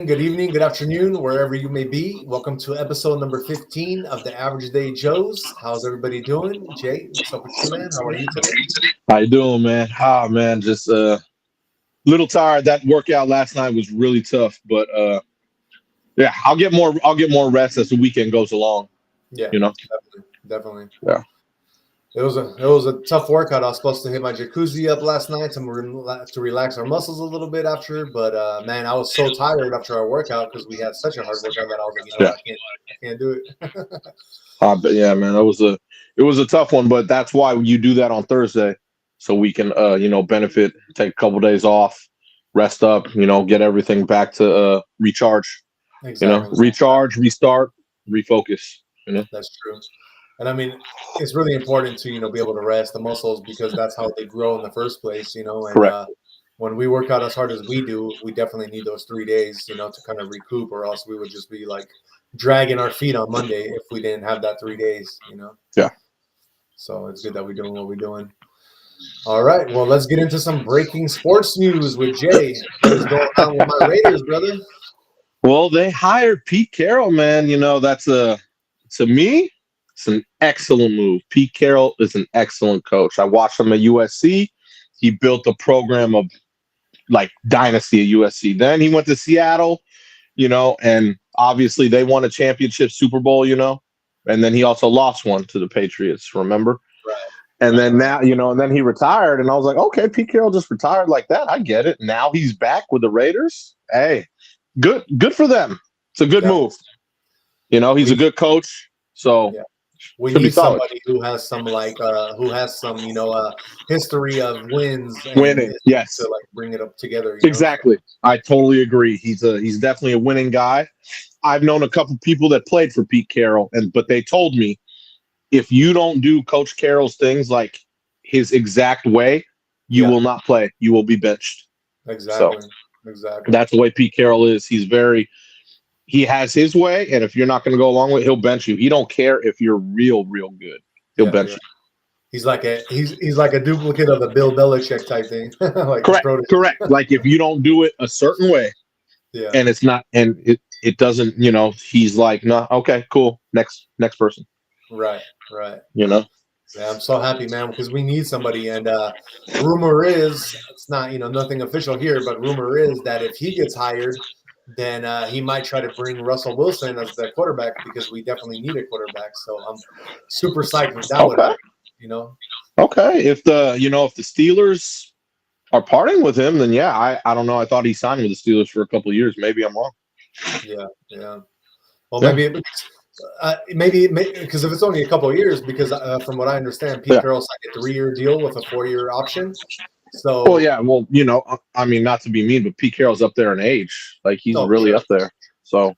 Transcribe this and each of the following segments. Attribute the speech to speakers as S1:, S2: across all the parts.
S1: good evening, good afternoon, wherever you may be. Welcome to episode number 15 of the Average Day Joes. How's everybody doing? Jay, what's up with you, man? How are you today?
S2: How you doing, man? Man, just little tired. That workout last night was really tough, but yeah, I'll get more rest as the weekend goes along.
S1: Yeah,
S2: You know.
S1: definitely.
S2: Yeah.
S1: It was a tough workout. I was supposed to hit my jacuzzi up last night to relax our muscles a little bit after, but man, I was so tired after our workout because we had such a hard workout that I was like,
S2: Yeah.
S1: I can't do it.
S2: But yeah, man, it was a tough one, but that's why you do that on Thursday, so we can benefit, take a couple days off, rest up, get everything back to recharge.
S1: Exactly.
S2: Recharge, restart, refocus.
S1: That's true. And I mean, it's really important to, be able to rest the muscles because that's how they grow in the first place, and
S2: Correct.
S1: when we work out as hard as we do, we definitely need those 3 days, to kind of recoup, or else we would just be like dragging our feet on Monday if we didn't have that 3 days.
S2: Yeah.
S1: So it's good that we're doing what we're doing. All right. Well, let's get into some breaking sports news with Jay. What is going on with my Raiders, brother?
S2: Well, they hired Pete Carroll, man. To me, it's an excellent move. Pete Carroll is an excellent coach. I watched him at USC. He built a program of like dynasty at USC. Then he went to Seattle, and obviously they won a championship Super Bowl, and then he also lost one to the Patriots, remember?
S1: Right.
S2: And then now, and then he retired, and I was like, okay, Pete Carroll just retired like that. I get it. Now he's back with the Raiders. Hey, good for them. It's a good move. He's a good coach. So
S1: yeah. We
S2: should be
S1: need
S2: solid.
S1: somebody who has some history of wins and
S2: Winning, yes.
S1: to like bring it up together.
S2: Exactly. I totally agree. He's definitely a winning guy. I've known a couple people that played for Pete Carroll, but they told me if you don't do Coach Carroll's things like his exact way, you will not play. You will be benched.
S1: Exactly.
S2: So,
S1: exactly.
S2: That's the way Pete Carroll is. He has his way, and if you're not going to go along with it, he'll bench you. He don't care if you're real good. He'll bench you.
S1: He's like a duplicate of the Bill Belichick type thing. Like
S2: correct. Like if you don't do it a certain way, and it's not, and it doesn't, he's like, no, okay, cool, next person.
S1: Right.
S2: Yeah,
S1: I'm so happy, man, because we need somebody. And rumor is, it's not, nothing official here, but rumor is that if he gets hired, then he might try to bring Russell Wilson as the quarterback because we definitely need a quarterback. So I'm super psyched if that would happen,
S2: Okay. If the Steelers are parting with him, then yeah, I don't know. I thought he signed with the Steelers for a couple of years. Maybe I'm wrong.
S1: Yeah. Well, maybe because if it's only a couple of years, because from what I understand, Pete Carroll signed a 3-year deal with a 4-year option. So,
S2: well, yeah, I mean, not to be mean, but Pete Carroll's up there in age. Like he's really up there. So,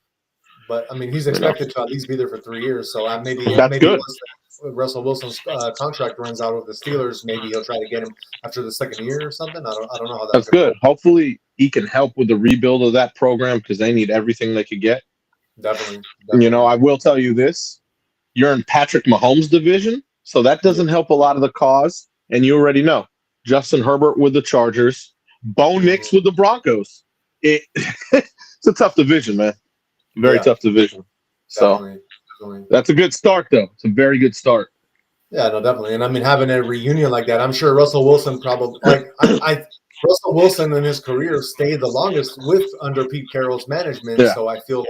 S1: but I mean, he's expected to at least be there for 3 years. So maybe
S2: good.
S1: Once Russell Wilson's contract runs out with the Steelers, maybe he'll try to get him after the second year or something. I don't know how
S2: that's good. Hopefully, he can help with the rebuild of that program because they need everything they could get.
S1: Definitely.
S2: I will tell you this: you're in Patrick Mahomes' division, so that doesn't help a lot of the cause. And you already know Justin Herbert with the Chargers, Bo Nix with the Broncos. It's a tough division, man. Very tough division. So
S1: definitely.
S2: That's a good start, though. It's a very good start.
S1: Yeah, no, definitely. And I mean, having a reunion like that, I'm sure Russell Wilson probably Russell Wilson in his career stayed the longest under Pete Carroll's management. Yeah. So I feel like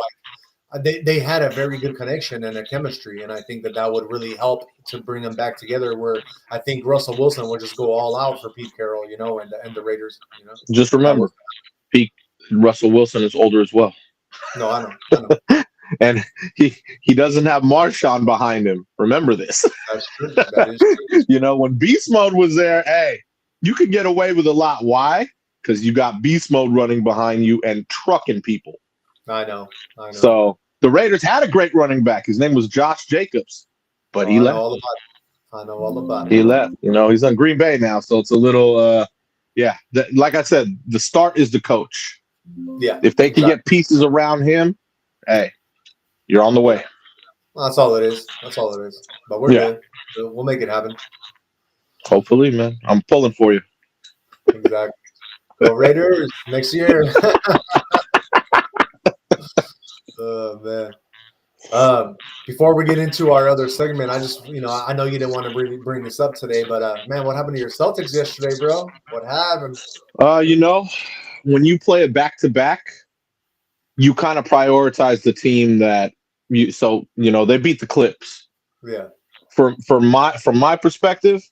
S1: they had a very good connection and a chemistry, and I think that would really help to bring them back together. Where I think Russell Wilson would just go all out for Pete Carroll, and the Raiders.
S2: Just remember, Russell Wilson is older as well.
S1: No, I know.
S2: And he doesn't have Marshawn behind him. Remember this.
S1: That's true. That is true.
S2: When Beast Mode was there, hey, you could get away with a lot. Why? Because you got Beast Mode running behind you and trucking people.
S1: I know.
S2: So the Raiders had a great running back. His name was Josh Jacobs, but he left.
S1: I know all about it.
S2: He left. He's on Green Bay now, so it's a little, like I said, the start is the coach.
S1: Yeah.
S2: If they can get pieces around him, hey, you're on the way.
S1: Well, that's all it is. But we're good. We'll make it happen.
S2: Hopefully, man. I'm pulling for you.
S1: Exactly. Go Raiders next year. Oh man. Before we get into our other segment, I just, I know you didn't want to bring this up today, but man, what happened to your Celtics yesterday, bro? What happened?
S2: When you play a back to back, you kind of prioritize the team that they beat the Clips.
S1: Yeah.
S2: From my perspective,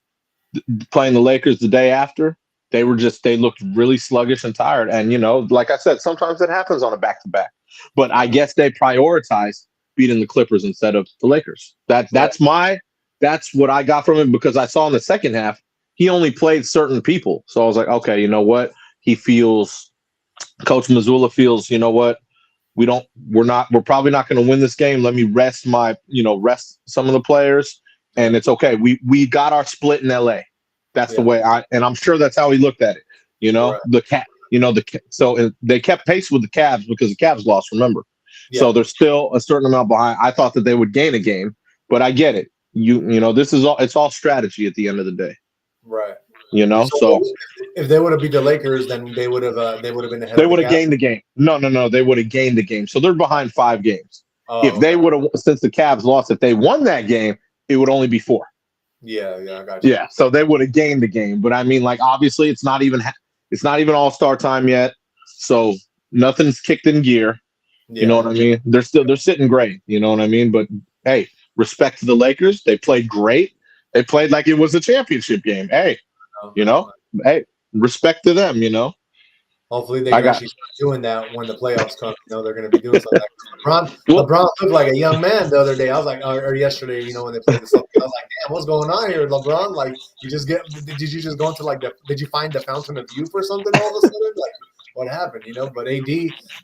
S2: playing the Lakers the day after, they looked really sluggish and tired. And like I said, sometimes it happens on a back to back. But I guess they prioritized beating the Clippers instead of the Lakers. That's what I got from it, because I saw in the second half he only played certain people. So I was like, okay, you know what? Coach Mazzulla feels, you know what? We're probably not going to win this game. Let me rest some of the players, and it's okay. We got our split in LA. That's the way and I'm sure that's how he looked at it. So they kept pace with the Cavs because the Cavs lost, remember? Yeah. So there's still a certain amount behind. I thought that they would gain a game, but I get it. It's all strategy at the end of the day.
S1: Right.
S2: So
S1: if they would have beat the Lakers, then they would have been ahead.
S2: They would have gained the game. No, they would have gained the game. So they're behind 5 games. If they would have, since the Cavs lost, if they won that game, it would only be 4.
S1: Yeah, I got you.
S2: Yeah, so they would have gained the game. But I mean, like, obviously, it's not even All-Star time yet, so nothing's kicked in gear. Yeah. You know what I mean? They're sitting great. You know what I mean? But hey, respect to the Lakers. They played great. They played like it was a championship game. Hey. Hey, respect to them,
S1: Hopefully they can actually start doing that when the playoffs come. They're going to be doing something. LeBron looked like a young man the other day. I was like, or yesterday, when they played the Celtics, I was like, damn, what's going on here, LeBron? Like, did you just go into did you find the fountain of youth or something all of a sudden? Like, what happened, But AD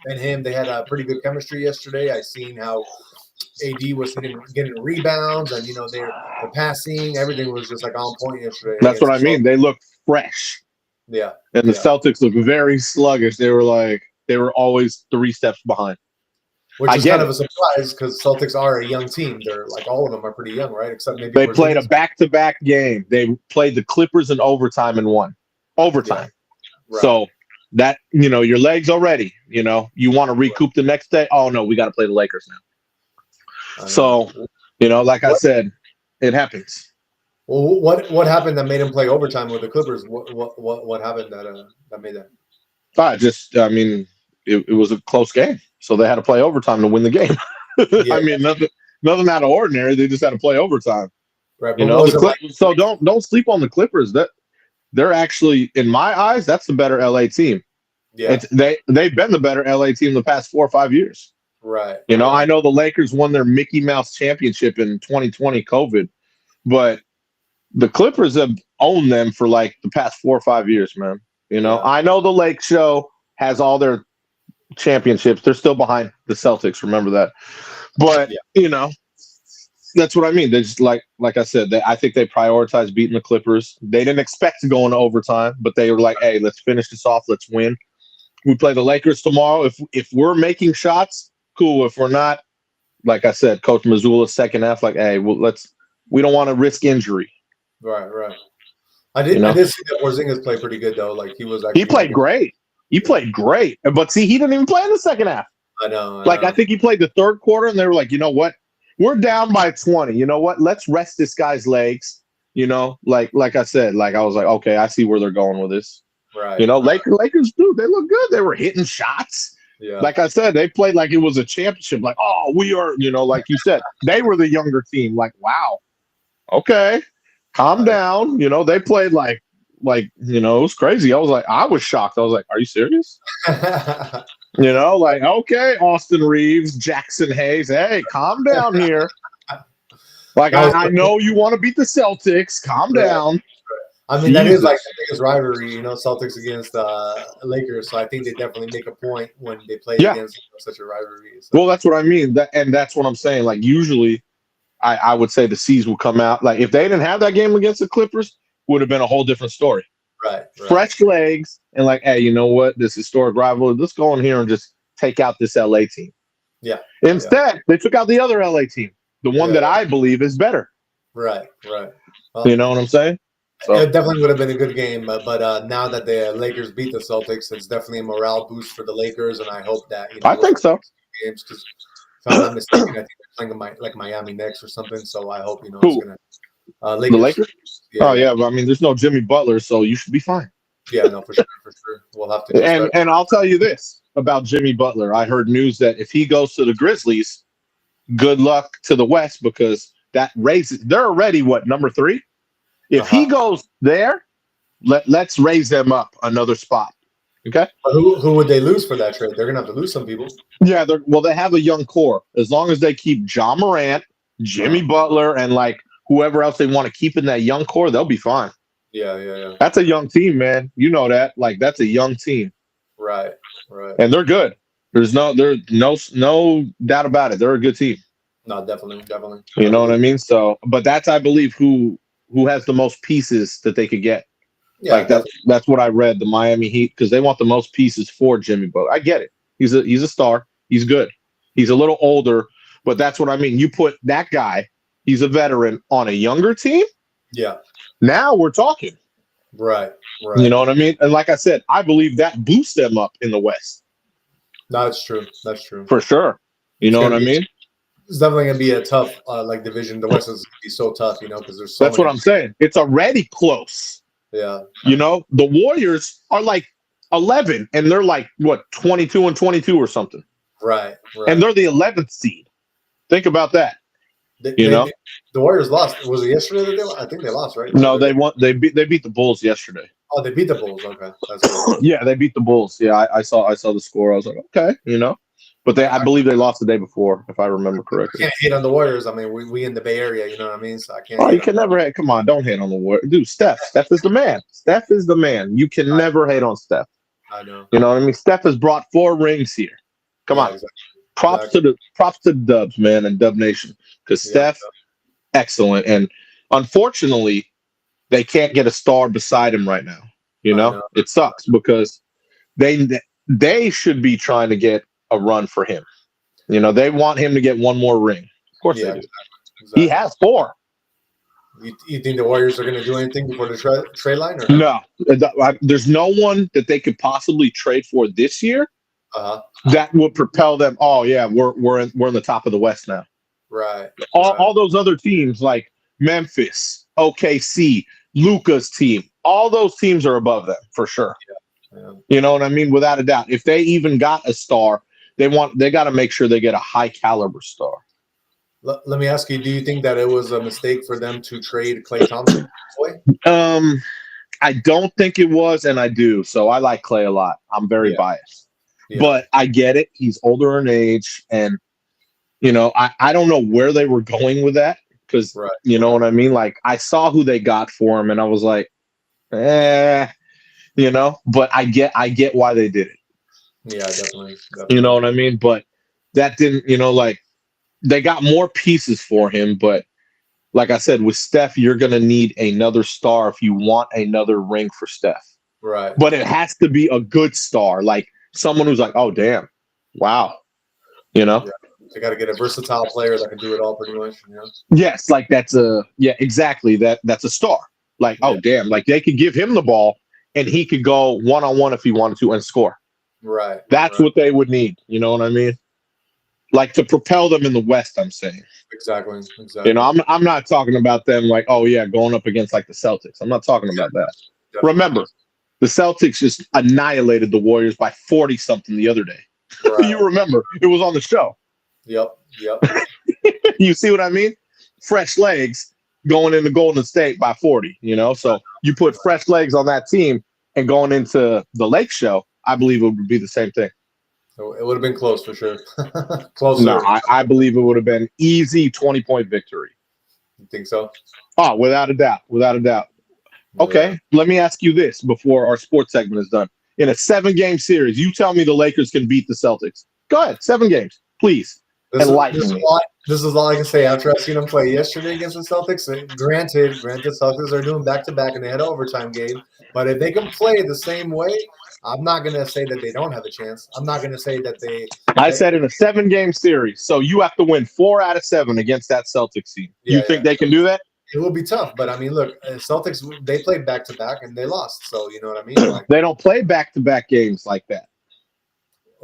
S1: and him, they had a pretty good chemistry yesterday. I seen how AD was getting rebounds, and the passing, everything was just like on point yesterday.
S2: That's what I mean. They looked fresh.
S1: Yeah.
S2: And the Celtics looked very sluggish. They were always 3 steps behind.
S1: Which is kind of a surprise because Celtics are a young team. They're like all of them are pretty young, right? Except maybe
S2: they played a back-to-back game. They played the Clippers in overtime and won. Overtime. Yeah. Right. So that your legs are ready. You want to recoup the next day. Oh no, we got to play the Lakers now. So, like I said, it happens.
S1: Well, what happened that made him play overtime with the Clippers? What happened that made that?
S2: It was a close game, so they had to play overtime to win the game. Yeah. I mean, nothing out of ordinary. They just had to play overtime.
S1: Right.
S2: So don't sleep on the Clippers. That they're actually, in my eyes, that's the better LA team. Yeah. They've been the better LA team the past 4 or 5 years.
S1: Right.
S2: I know the Lakers won their Mickey Mouse championship in 2020 COVID, but the Clippers have owned them for like the past 4 or 5 years, man. I know the Lake Show has all their championships. They're still behind the Celtics. Remember that. But, that's what I mean. They just like I said, I think they prioritized beating the Clippers. They didn't expect to go into overtime, but they were like, hey, let's finish this off. Let's win. We play the Lakers tomorrow. If we're making shots, cool. If we're not, like I said, Coach Mazzulla's second half, like, hey, we don't want to risk injury.
S1: Right. I did see that Porzingis played pretty good though. Like
S2: he played great. He played great. But see, he didn't even play in the second half.
S1: I know.
S2: I think he played the third quarter, and they were like, you know what? We're down by 20. You know what? Let's rest this guy's legs. Like I said, I was like, okay, I see where they're going with this.
S1: Right.
S2: Lakers, dude, they look good. They were hitting shots. Yeah. Like I said, they played like it was a championship. Like, oh, we are, like you said, they were the younger team. Like, wow. Okay. Calm down. They played like, it was crazy. I was shocked. I was like, are you serious? Okay, Austin Reeves, Jackson Hayes. Hey, calm down here. I know you want to beat the Celtics. Calm down.
S1: I mean, that is like the biggest rivalry, Celtics against Lakers. So I think they definitely make a point when they play against such a rivalry. So.
S2: Well, that's what I mean. That's what I'm saying. Like, usually, I would say the C's will come out. Like, if they didn't have that game against the Clippers, would have been a whole different story.
S1: Right.
S2: Fresh legs and like, hey, you know what? This historic rivalry. Let's go in here and just take out this LA team.
S1: Yeah.
S2: Instead, they took out the other LA team, the one that I believe is better.
S1: Right.
S2: Well, you know what I'm saying?
S1: So. It definitely would have been a good game, but now that the Lakers beat the Celtics, it's definitely a morale boost for the Lakers, and I hope that
S2: I think so.
S1: Games because I'm not mistaken, I think they're playing like Miami next or something. So I hope it's
S2: Who?
S1: gonna
S2: The
S1: Lakers.
S2: Lakers?
S1: Yeah,
S2: Oh yeah, but I mean, there's no Jimmy Butler, so you should be fine.
S1: yeah, no, for sure. We'll have to just
S2: And I'll tell you this about Jimmy Butler. I heard news that if he goes to the Grizzlies, good luck to the West because that raises. They're already number 3. If he goes there, let's raise them up another spot. Okay.
S1: But who would they lose for that trade? They're gonna have to lose some people.
S2: Yeah, they have a young core. As long as they keep John Morant, Jimmy Butler, and like whoever else they want to keep in that young core, they'll be fine.
S1: Yeah.
S2: That's a young team, man. You know that. Like that's a young team.
S1: Right.
S2: And they're good. There's no doubt about it. They're a good team.
S1: No, definitely.
S2: You know what I mean? So, but that's I believe who has the most pieces that they could get. Yeah, like that's what I read. The Miami Heat, because they want the most pieces for Jimmy Butler. I get it. He's a star. He's good. He's a little older, but that's what I mean. You put that guy, he's a veteran, on a younger team.
S1: Yeah.
S2: Now we're talking.
S1: Right.
S2: You know what I mean? And like I said, I believe that boosts them up in the West.
S1: No, that's true. For
S2: sure. You know what I mean?
S1: It's definitely gonna be a tough division. The West is gonna be so tough, because there's so.
S2: That's what I'm saying. It's already close.
S1: Yeah.
S2: The Warriors are like 11, and they're like what 22 and 22 or something.
S1: Right.
S2: And they're the 11th seed. Think about that.
S1: The Warriors lost. Was it yesterday that they lost? I think they lost, right?
S2: No, they won. They beat the Bulls yesterday.
S1: Oh, they beat the Bulls. Okay. That's cool.
S2: Yeah, they beat the Bulls. Yeah, I saw the score. I was like, okay, But I believe they lost the day before, if I remember correctly.
S1: I can't hate on the Warriors. I mean, we in the Bay Area, you know what I mean? So I can't.
S2: Oh, you can never hate. Come on, don't hate on the Warriors, dude. Steph is the man. Steph is the man. You can never hate on Steph.
S1: I know.
S2: You know what I mean? Steph has brought 4 rings here. Come on. Exactly. Props to the Dubs, man, and Dub Nation, because Steph, excellent. And unfortunately, they can't get a star beside him right now. It sucks because they should be trying to get a run for him. They want him to get one more ring. Of course they do. Exactly. He has 4.
S1: You think the Warriors are going to do anything before the trade line? Or
S2: no, there's no one that they could possibly trade for this year that would propel them. Oh yeah, we're in the top of the West now.
S1: Right.
S2: All those other teams like Memphis, OKC, Luka's team, all those teams are above them for sure. Yeah. You know what I mean? Without a doubt. If they even got a star, they got to make sure they get a high caliber star.
S1: Let me ask you, do you think that it was a mistake for them to trade Klay Thompson?
S2: I don't think it was, and I do. So I like Klay a lot. I'm very biased. Yeah. But I get it. He's older in age, and I don't know where they were going with that because you know what I mean? Like I saw who they got for him and I was like, but I get why they did it.
S1: Yeah, definitely.
S2: You know what I mean? But that didn't, they got more pieces for him, but like I said, with Steph, you're going to need another star if you want another ring for Steph.
S1: Right.
S2: But it has to be a good star, like someone who's like, oh, damn, wow,
S1: Yeah. They got to get a versatile player that can do it all pretty much.
S2: Yes, like that's exactly. That's a star. Like, oh, damn, like they could give him the ball and he could go one-on-one if he wanted to and score.
S1: Right.
S2: That's what they would need. You know what I mean? Like to propel them in the West, I'm saying.
S1: Exactly.
S2: I'm not talking about them like, oh, yeah, going up against like the Celtics. I'm not talking about that. Definitely. Remember, the Celtics just annihilated the Warriors by 40-something the other day. Right. You remember. It was on the show.
S1: Yep.
S2: You see what I mean? Fresh legs going into Golden State by 40, So you put fresh legs on that team and going into the Lake Show, I believe it would be the same thing.
S1: So it would have been close for sure. Closer.
S2: No, I believe it would have been easy 20-point victory.
S1: You think so?
S2: Oh, without a doubt. Okay, let me ask you this before our sports segment is done. In a 7-game series, you tell me the Lakers can beat the Celtics. Go ahead, 7 games, please.
S1: This is all I can say after I seen them play yesterday against the Celtics. Granted, Celtics are doing back-to-back and they had an overtime game. But if they can play the same way, I'm not going to say that they don't have a chance. I'm not going to say that they –
S2: I said in a 7-game series, so you have to win 4 out of 7 against that Celtics team. You think they can do that?
S1: It will be tough. But, I mean, look, Celtics, they played back-to-back and they lost. So, you know what I mean?
S2: They don't play back-to-back games like that.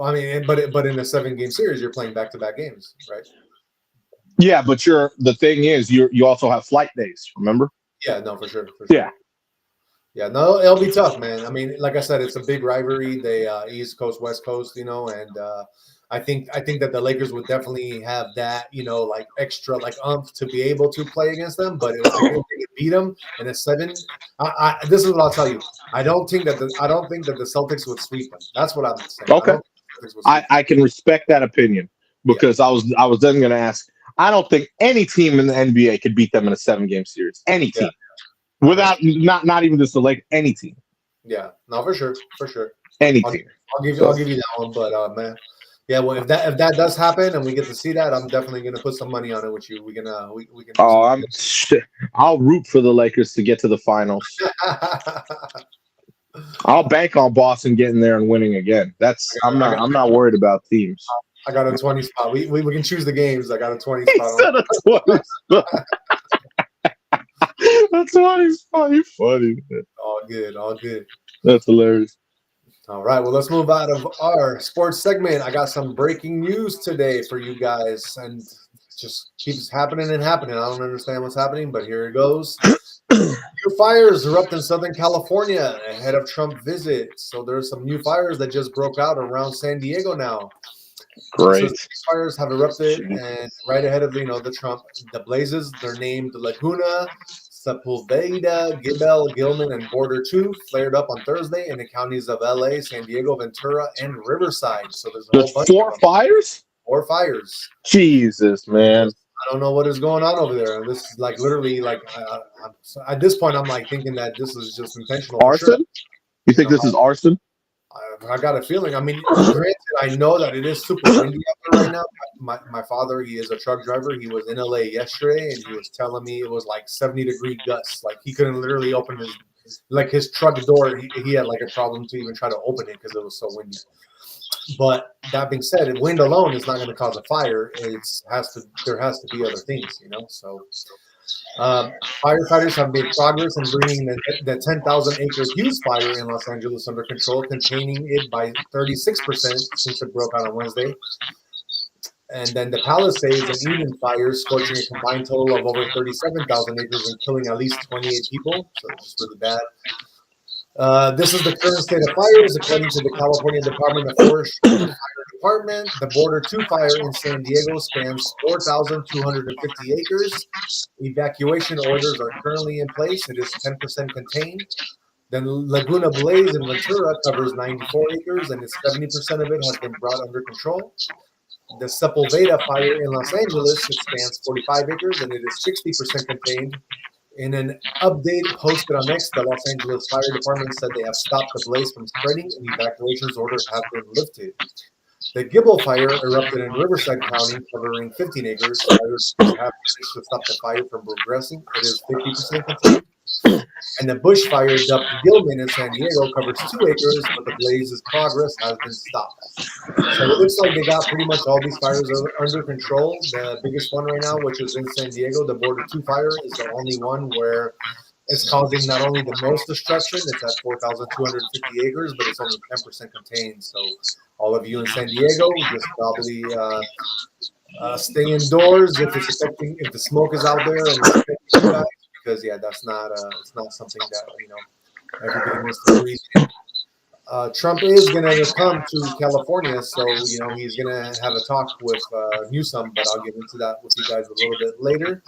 S1: I mean, but in a 7-game series, you're playing back-to-back games, right?
S2: Yeah, but the thing is, you also have flight days. Remember?
S1: Yeah, no, for sure.
S2: Yeah.
S1: Yeah, no, it'll be tough, man. I mean, like I said, it's a big rivalry. They East Coast, West Coast, and I think that the Lakers would definitely have that, like extra like umph to be able to play against them. But if they could beat them in a 7, this is what I'll tell you. I don't think that the Celtics would sweep them. That's what I'm saying.
S2: Okay. I can respect that opinion because I was then going to ask. I don't think any team in the NBA could beat them in a 7-game series. Any team. Without not even just the Lakers, any team.
S1: Yeah, no, for sure.
S2: Any team.
S1: I'll give you that one, but man, yeah. Well, if that does happen and we get to see that, I'm definitely gonna put some money on it with you. We can.
S2: I'll root for the Lakers to get to the finals. I'll bank on Boston getting there and winning again. I'm not worried about teams.
S1: I got a 20 spot. We can choose the games. I got a 20 spot.
S2: That's funny. Man.
S1: All good.
S2: That's hilarious.
S1: All right, well, let's move out of our sports segment. I got some breaking news today for you guys, and it just keeps happening and happening. I don't understand what's happening, but here it goes. New fires erupt in Southern California ahead of Trump visit. So there's some new fires that just broke out around San Diego now.
S2: Great.
S1: So fires have erupted, and right ahead of the blazes, they're named Laguna, Sepulveda, Gilman, and Border 2 flared up on Thursday in the counties of LA, San Diego, Ventura, and Riverside. So there's a whole bunch
S2: of fires?
S1: 4 fires.
S2: Jesus, man.
S1: I don't know what is going on over there. This is like literally like at this point, I'm like thinking that this is just intentional.
S2: Arson? Sure. You think this is arson?
S1: I got a feeling. I mean, granted, I know that it is super windy out there right now. My father, he is a truck driver. He was in LA yesterday, and he was telling me it was like 70-degree gusts. Like he couldn't literally open his truck door. He had like a problem to even try to open it because it was so windy. But that being said, wind alone is not going to cause a fire. There has to be other things, So firefighters have made progress in bringing the 10,000-acre Hughes fire in Los Angeles under control, containing it by 36% since it broke out on Wednesday. And then the Palisades and Eden fires, scorching a combined total of over 37,000 acres and killing at least 28 people. So it's just really bad. This is the current state of fires, according to the California Department of Forestry Fire Department. The Border 2 fire in San Diego spans 4,250 acres. Evacuation orders are currently in place. It is 10% contained. Then Laguna Blaze in Ventura covers 94 acres, and 70% of it has been brought under control. The Sepulveda fire in Los Angeles spans 45 acres, and it is 60% contained. In an update posted on X, the Los Angeles Fire Department said they have stopped the blaze from spreading and evacuations orders have been lifted. The Gibble fire erupted in Riverside County, covering 15 acres. Fires have managed to stop the fire from progressing. It is 50% contained. And the bushfire dubbed Gilman in San Diego covers 2 acres, but the blaze's progress has been stopped. So it looks like they got pretty much all these fires under control. The biggest one right now, which is in San Diego, the Border 2 fire, is the only one where it's causing not only the most destruction, it's at 4,250 acres, but it's only 10% contained. So all of you in San Diego, just probably stay indoors if the smoke is out there and it's affecting you guys. Because that's not it's not something that everybody needs to breathe. Trump is going to come to California, so he's going to have a talk with Newsom, but I'll get into that with you guys a little bit later.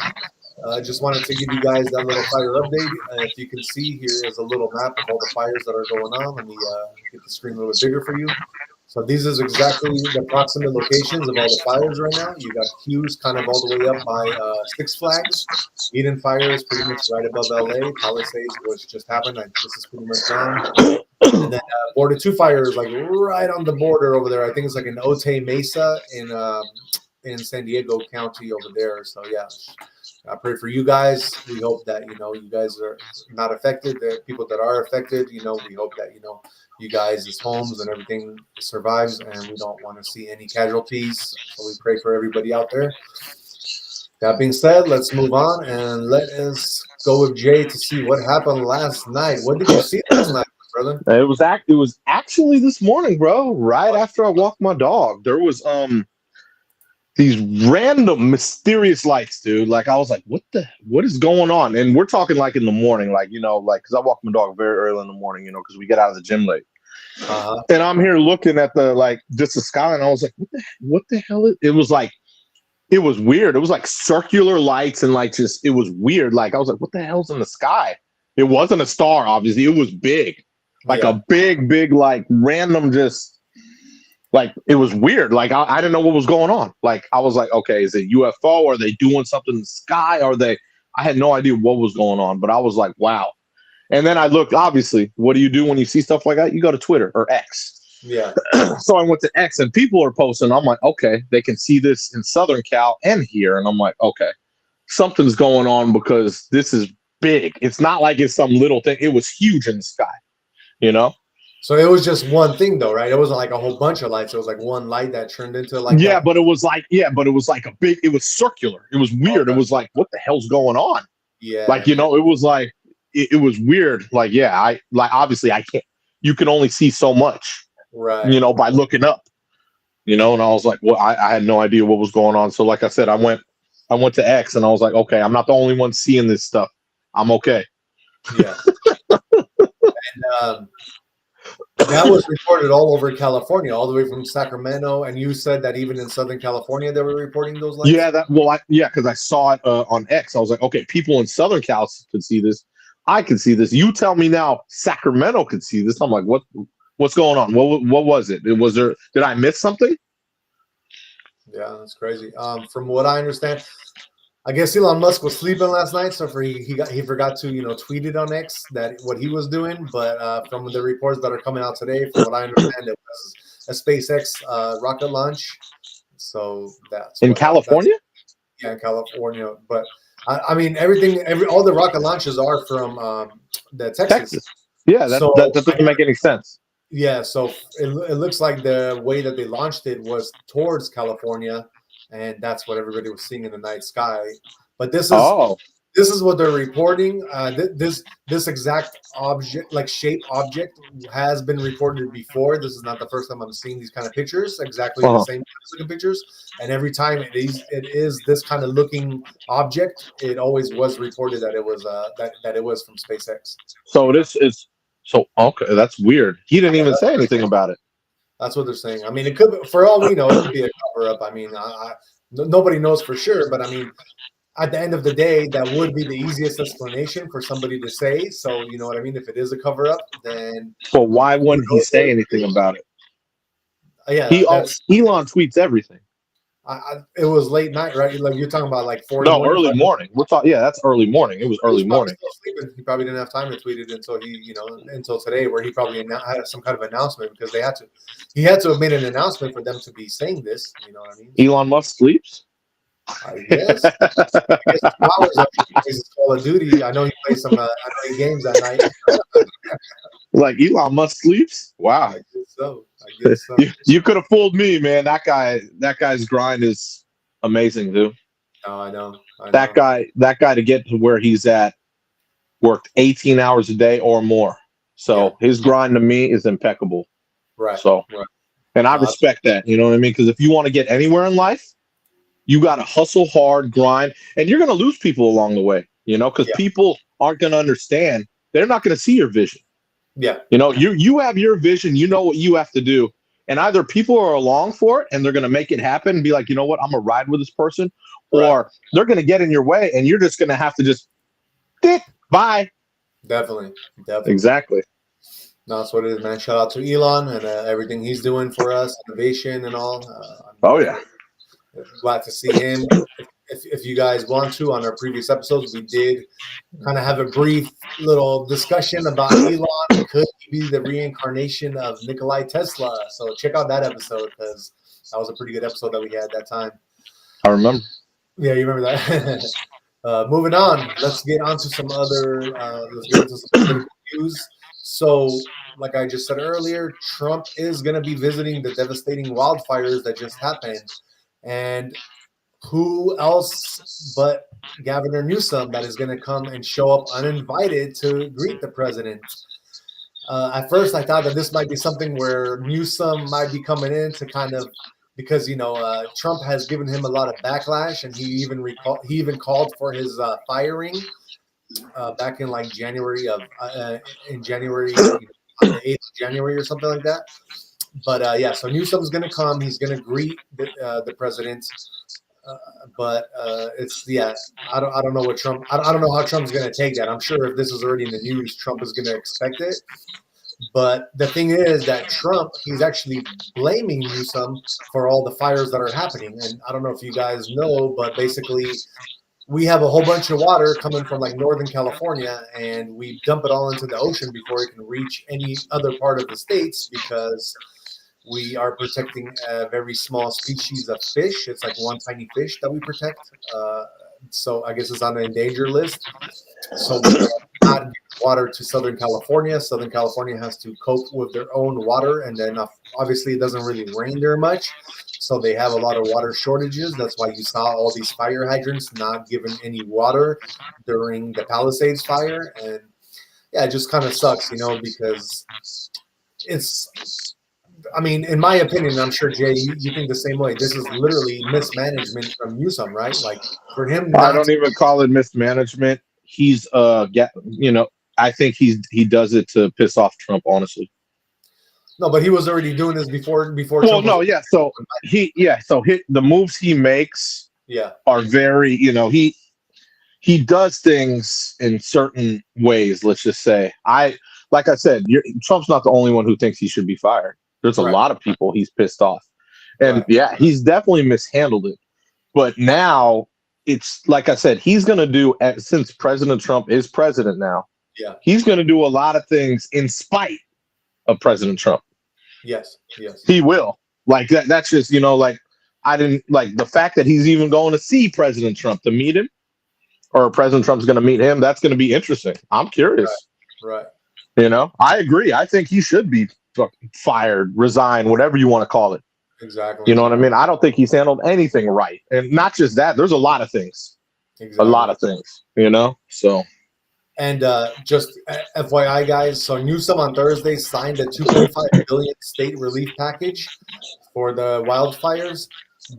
S1: I just wanted to give you guys that little fire update. If you can see, here is a little map of all the fires that are going on. Let me get the screen a little bit bigger for you. So these is exactly the approximate locations of all the fires right now. You got Hughes kind of all the way up by Six Flags. Eden Fire is pretty much right above LA. Palisades, which just happened, this is pretty much gone. And then Border 2 fire is like right on the border over there. I think it's like in Otay Mesa in San Diego County over there. So I pray for you guys. We hope that you guys are not affected. The people that are affected, we hope that you guys' homes and everything survives, and we don't want to see any casualties. So we pray for everybody out there. That being said, let's move on and let us go with Jay to see what happened last night. What did you see last night? brother?
S2: It was actually this morning, bro. Right after I walked my dog, there was these random mysterious lights, dude. Like I was like, what is going on? And we're talking like in the morning, like, you know, like because I walk my dog very early in the morning, you know, because we get out of the gym late. And I'm here looking at the like just the sky, and I was like, what the hell is it? Was like, it was weird. It was like circular lights and like just it was weird. Like I was like, what the hell's in the sky? It wasn't a star, obviously. It was big, like a big, like random, just like it was weird. Like I didn't know what was going on. Like I was like, okay, is it UFO? Are they doing something in the sky? Are they? I had no idea what was going on, but I was like, wow. And then I looked. Obviously, what do you do when you see stuff like that? You go to Twitter or X.
S1: Yeah.
S2: So I went to X, and people are posting. I'm like, okay, they can see this in Southern Cal and here, and I'm like, okay, something's going on because this is big. It's not like it's some little thing. It was huge in the sky, you know?
S1: So it was just one thing though, right? It wasn't like a whole bunch of lights. It was like one light that turned into like that.
S2: But it was like, a big, it was circular. It was weird.
S1: Okay.
S2: It was like, what the hell's going on?
S1: Yeah.
S2: Like, you know, it was like, it was weird. Like, yeah, obviously I can't, you can only see so much,
S1: right,
S2: you know, by looking up, you know? And I was like, well, I had no idea what was going on. So like I said, I went to X and I was like, okay, I'm not the only one seeing this stuff. I'm okay.
S1: Yeah. And that was reported all over California, all the way from Sacramento. And you said that even in Southern California, they were reporting those lights?
S2: Yeah, because I saw it on X. I was like, okay, people in Southern Cal could see this. I can see this. You tell me now Sacramento could see this. I'm like, what's going on? What was it? Did I miss something?
S1: Yeah, that's crazy. From what I understand, I guess Elon Musk was sleeping last night, so he forgot to, you know, tweet it on X that what he was doing. But from the reports that are coming out today, from what I understand, it was a SpaceX rocket launch. So that's
S2: in California.
S1: In California. But I mean, all the rocket launches are from the Texas.
S2: Yeah, that doesn't make any sense.
S1: Yeah, so it looks like the way that they launched it was towards California, and that's what everybody was seeing in the night sky. But this is what they're reporting. This exact object, like shape object, has been reported before. This is not the first time I'm seeing these kind of pictures, exactly the same looking pictures. And every time it is this kind of looking object, it always was reported that it was that it was from SpaceX.
S2: So this is okay. That's weird. He didn't even say anything about it.
S1: That's what they're saying. I mean, it could, for all we know, it could be a cover up. I mean, nobody knows for sure, but I mean, at the end of the day, that would be the easiest explanation for somebody to say. So, you know what I mean? If it is a cover up, then.
S2: Well, why wouldn't he say anything about it?
S1: Yeah,
S2: Elon tweets everything.
S1: It was late night, right? Like you're talking about like 4.
S2: No, early morning. We're talking. Yeah, that's early morning. It was early morning.
S1: He probably didn't have time to tweet it until today, where he probably had some kind of announcement because he had to have made an announcement for them to be saying this. You know what I mean?
S2: Elon Musk sleeps.
S1: I guess. I guess 2 hours after he plays Call of Duty. I know he plays some games that night.
S2: Like Elon Musk sleeps? Wow.
S1: I guess so.
S2: You could have fooled me, man. That guy's grind is amazing, dude.
S1: No, I know.
S2: That guy to get to where he's at worked 18 hours a day or more. So his grind to me is impeccable.
S1: Right.
S2: So, and I respect that. You know what I mean? Because if you want to get anywhere in life, you got to hustle hard, grind, and you're going to lose people along the way, you know, because people aren't going to understand. They're not going to see your vision.
S1: Yeah.
S2: You know, you have your vision, you know what you have to do. And either people are along for it and they're going to make it happen and be like, you know what, I'm going to ride with this person, or they're going to get in your way and you're just going to have to just bye.
S1: Definitely.
S2: Exactly.
S1: No, that's what it is, man. Shout out to Elon and everything he's doing for us, innovation and all. Glad to see him. If you guys want to, on our previous episodes, we did kind of have a brief little discussion about Elon. Could he be the reincarnation of Nikola Tesla? So check out that episode because that was a pretty good episode that we had that time.
S2: I remember.
S1: Yeah, you remember that. Moving on, let's get on to some other news. So, like I just said earlier, Trump is going to be visiting the devastating wildfires that just happened. And who else but Governor Newsom that is going to come and show up uninvited to greet the president? At first, I thought that this might be something where Newsom might be coming in to kind of, because Trump has given him a lot of backlash, and he even called for his firing back in like January in January, on the 8th of January or something like that. But yeah, so Newsom's going to come. He's going to greet the president. But it's I don't know what Trump. I don't know how Trump's going to take that. I'm sure if this is already in the news, Trump is going to expect it. But the thing is that Trump, he's actually blaming Newsom for all the fires that are happening. And I don't know if you guys know, but basically, we have a whole bunch of water coming from like Northern California, and we dump it all into the ocean before it can reach any other part of the states, because we are protecting a very small species of fish. It's like one tiny fish that we protect. So I guess it's on the endangered list. So we not give water to Southern California. Southern California has to cope with their own water, and then obviously it doesn't really rain there much. So they have a lot of water shortages. That's why you saw all these fire hydrants not given any water during the Palisades fire. And yeah, it just kind of sucks, because I mean, in my opinion, I'm sure, Jay, you think the same way. This is literally mismanagement from Newsom, right? Like, for him,
S2: I don't even call it mismanagement. He's I think he does it to piss off Trump, honestly.
S1: No, but he was already doing this before.
S2: Well,
S1: Trump
S2: no, yeah. So the moves he makes, are very, he does things in certain ways. Let's just say, like I said, Trump's not the only one who thinks he should be fired. There's a lot of people he's pissed off, and he's definitely mishandled it. But now it's like I said, he's going to do, since President Trump is president now.
S1: Yeah,
S2: he's going to do a lot of things in spite of President Trump.
S1: Yes,
S2: he will. Like that. That's just like, I didn't like the fact that he's even going to see President Trump to meet him, or President Trump's going to meet him. That's going to be interesting. I'm curious.
S1: Right.
S2: I agree. I think he should be fired, resign, whatever you want to call it.
S1: Exactly.
S2: You know what I mean? I don't think he's handled anything right, and not just that. There's a lot of things.
S1: Exactly.
S2: A lot of things. So.
S1: And just FYI, guys, so Newsom on Thursday signed a $2.5 billion state relief package for the wildfires,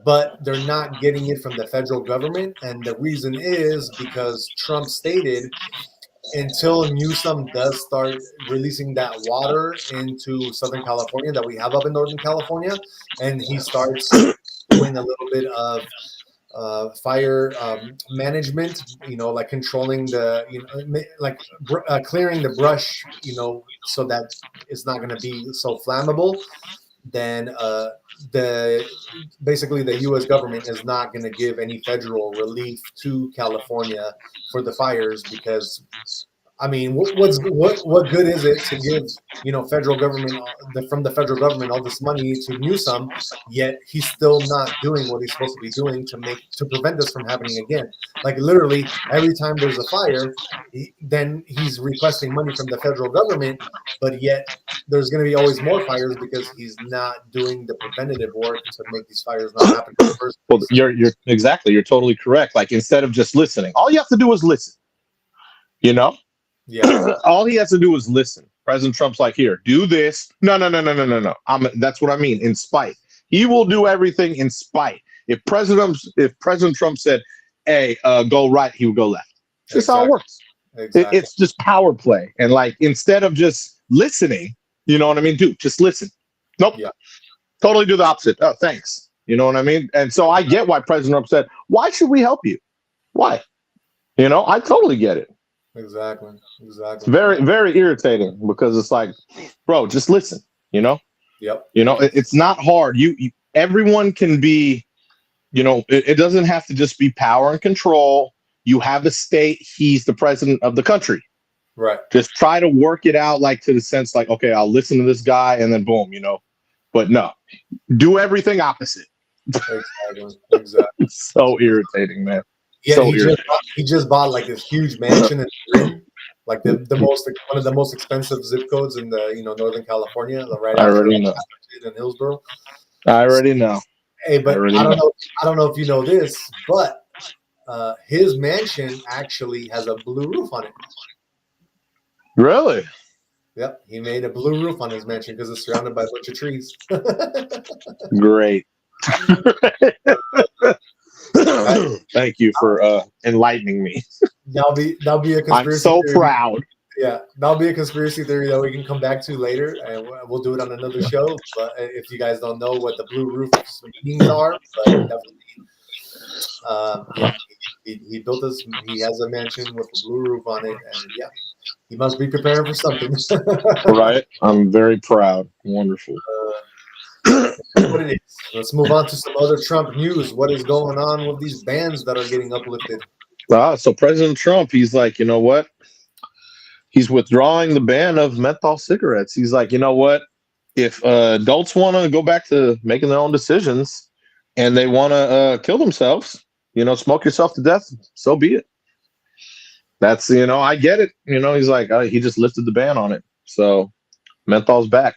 S1: but they're not getting it from the federal government. And the reason is because Trump stated until Newsom does start releasing that water into Southern California that we have up in Northern California, and he starts doing a little bit of fire management, like controlling the, clearing the brush, so that it's not going to be so flammable, then basically the U.S. government is not going to give any federal relief to California for the fires, because I mean, what good is it to give federal government from the federal government all this money to Newsom, yet he's still not doing what he's supposed to be doing to prevent this from happening again? Like literally every time there's a fire, then he's requesting money from the federal government, but yet there's going to be always more fires because he's not doing the preventative work to make these fires not happen in the first place.
S2: Well, you're exactly. You're totally correct. Like, instead of just listening, all you have to do is listen.
S1: Yeah.
S2: All he has to do is listen. President Trump's like, here, do this. No. That's what I mean. In spite, he will do everything in spite. If President Trump said, "Hey, go right," he would go left. That's how it works.
S1: Exactly.
S2: It's just power play. And like, instead of just listening, you know what I mean? Dude, just listen. Nope.
S1: Yeah.
S2: Totally do the opposite. Oh, thanks. You know what I mean? And so I get why President Trump said, "Why should we help you? Why?" I totally get it.
S1: Exactly.
S2: It's very, very irritating, because it's like, bro, just listen.
S1: Yep.
S2: It's not hard. Everyone can be, it doesn't have to just be power and control. You have a state. He's the president of the country.
S1: Right.
S2: Just try to work it out, like, to the sense, like, okay, I'll listen to this guy, and then boom, But no, do everything opposite.
S1: Exactly.
S2: It's so irritating, man.
S1: Yeah, he just bought like this huge mansion in Marin, like one of the most expensive zip codes in the Northern California, right?
S2: I already know.
S1: In Hillsborough.
S2: I already know.
S1: Hey, but I don't know if you know this, but his mansion actually has a blue roof on it.
S2: Really?
S1: Yep, he made a blue roof on his mansion because it's surrounded by a bunch of trees.
S2: Great. Thank you for enlightening me.
S1: That'll be a conspiracy.
S2: I'm so
S1: theory.
S2: proud.
S1: Yeah, that'll be a conspiracy theory that we can come back to later, and we'll do it on another show. But if you guys don't know what the blue roof's meanings are, but definitely, yeah, he built this. He has a mansion with a blue roof on it, and yeah, he must be preparing for something.
S2: Right? I'm very proud. Wonderful.
S1: What it is. Let's move on to some other Trump news. What is going on with these bans that are getting uplifted?
S2: So President Trump, he's like, you know what? He's withdrawing the ban of menthol cigarettes. He's like, you know what? If adults want to go back to making their own decisions and they want to kill themselves, smoke yourself to death, so be it. That's, I get it. He's like, he just lifted the ban on it. So menthol's back.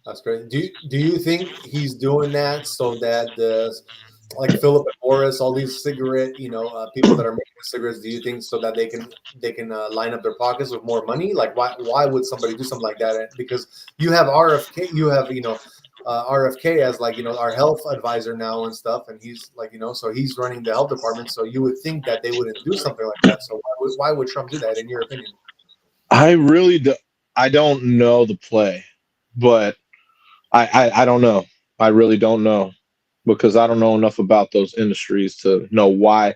S1: That's great. Do you think he's doing that so that like Philip and Morris, all these cigarette, people that are making cigarettes, do you think so that they can line up their pockets with more money? Like why would somebody do something like that? Because you have RFK, RFK as like our health advisor now and stuff, and he's like so he's running the health department. So you would think that they wouldn't do something like that. So why would Trump do that in your opinion?
S2: I don't know the play, but I don't know. I really don't know because I don't know enough about those industries to know why.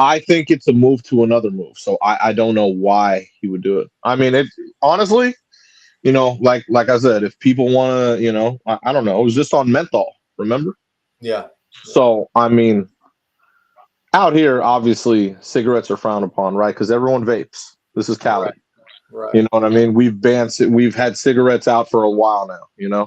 S2: I think it's a move to another move. So I don't know why he would do it. I mean, it honestly, like I said, if people want to, I don't know. It was just on menthol, remember?
S1: Yeah.
S2: So I mean, out here, obviously, cigarettes are frowned upon, right? Because everyone vapes. This is Cali.
S1: Right.
S2: You know what I mean? We've had cigarettes out for a while now,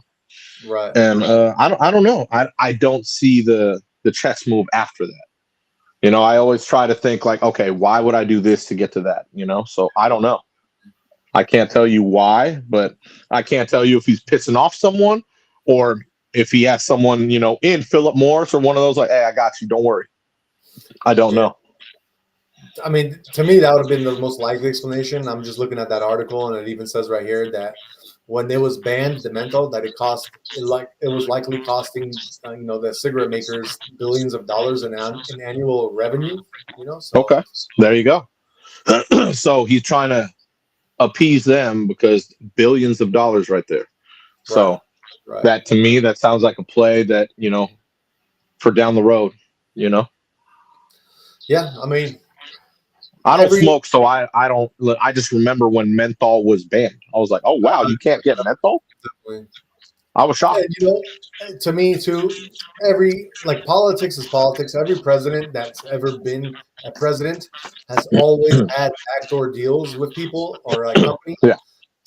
S1: Right.
S2: And I don't know. I don't see the chess move after that. I always try to think like, okay, why would I do this to get to that? So I don't know. I can't tell you why, but I can't tell you if he's pissing off someone or if he has someone, in Philip Morris or one of those like, hey, I got you. Don't worry. I don't know.
S1: I mean, to me, that would have been the most likely explanation. I'm just looking at that article, and it even says right here that when it was banned, the menthol, that it was likely costing, the cigarette makers billions of dollars in annual revenue. So.
S2: Okay, there you go. So he's trying to appease them because billions of dollars right there. So that to me, that sounds like a play that for down the road.
S1: Yeah, I mean.
S2: I don't smoke, so I don't. I just remember when menthol was banned. I was like, "Oh wow, you can't get menthol." Definitely. I was shocked.
S1: To me too. Politics is politics. Every president that's ever been a president has always had backdoor deals with people or a company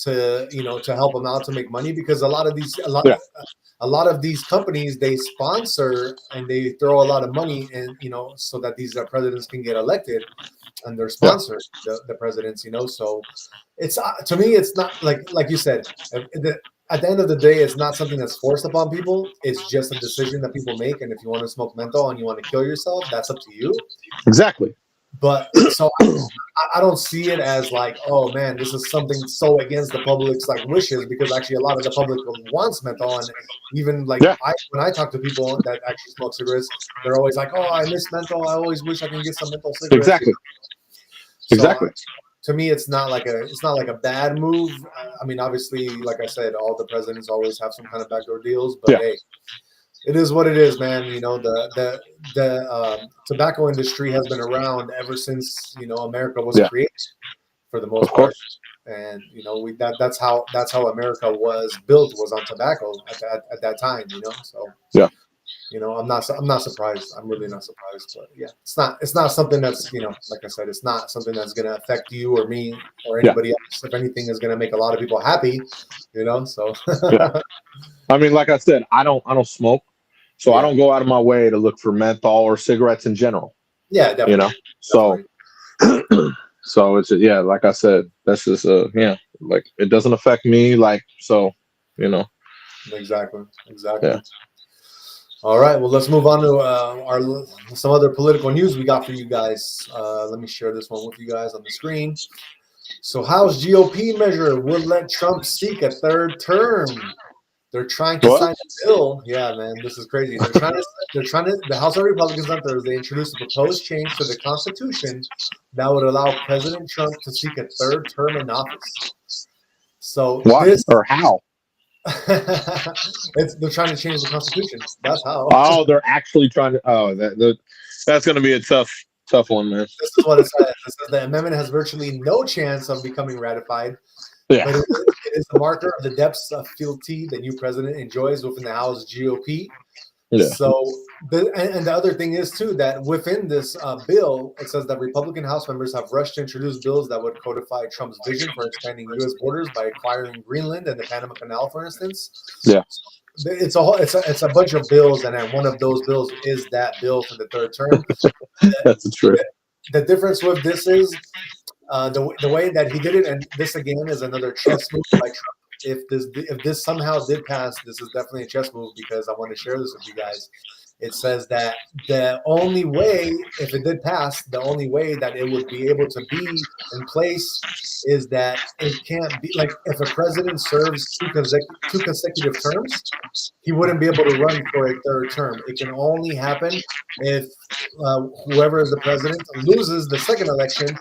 S1: to help them out to make money because a lot of these companies they sponsor and they throw a lot of money in so that these presidents can get elected. And they're sponsored the presidents, so it's to me it's not like you said at the end of the day it's not something that's forced upon people. It's just a decision that people make, and if you want to smoke menthol and you want to kill yourself, that's up to you.
S2: Exactly.
S1: But so I don't see it as like, oh man, this is something so against the public's wishes, because actually a lot of the public wants menthol, and even when I talk to people that actually smoke cigarettes, they're always like, oh, I miss menthol. I always wish I can get some menthol cigarettes.
S2: Exactly. Exactly.
S1: To me, it's not like a bad move. I mean, obviously, like I said, all the presidents always have some kind of backdoor deals, but hey, it is what it is, man. The tobacco industry has been around ever since America was created, for the most part, and that's how America was built, was on tobacco at that time. So
S2: yeah.
S1: I'm not surprised. I'm really not surprised. But yeah, it's not something that's, like I said, it's not something that's going to affect you or me or anybody else. If anything, is going to make a lot of people happy, so.
S2: I mean, like I said, I don't smoke, so I don't go out of my way to look for menthol or cigarettes in general.
S1: Yeah, definitely.
S2: So, so it's like I said, that's just like it doesn't affect me, so.
S1: Exactly. Yeah. All right, well, let's move on to some other political news we got for you guys. Let me share this one with you guys on the screen. So House GOP measure would let Trump seek a third term. They're trying to sign a bill. Yeah, man, this is crazy. They're trying to. The House of Republicans on Thursday introduced a proposed change to the Constitution that would allow President Trump to seek a third term in office. So
S2: what
S1: this
S2: or how?
S1: they're trying to change the Constitution. That's how.
S2: Oh, they're actually trying to. Oh, that's going to be a tough one, man.
S1: This is what it says. It says the amendment has virtually no chance of becoming ratified.
S2: Yeah.
S1: But it is a marker of the depths of fealty the new president enjoys within the House GOP. Yeah. So, and the other thing is, too, that within this bill, it says that Republican House members have rushed to introduce bills that would codify Trump's vision for expanding U.S. borders by acquiring Greenland and the Panama Canal, for instance.
S2: Yeah.
S1: It's a bunch of bills, and then one of those bills is that bill for the third term.
S2: That's true.
S1: The difference with this is the way that he did it, and this again is another chess move by Trump. If this somehow did pass, this is definitely a chess move because I want to share this with you guys. It says that the only way, if it did pass, the only way that it would be able to be in place is that it can't be like if a president serves two consecutive terms, he wouldn't be able to run for a third term. It can only happen if whoever is the president loses the second election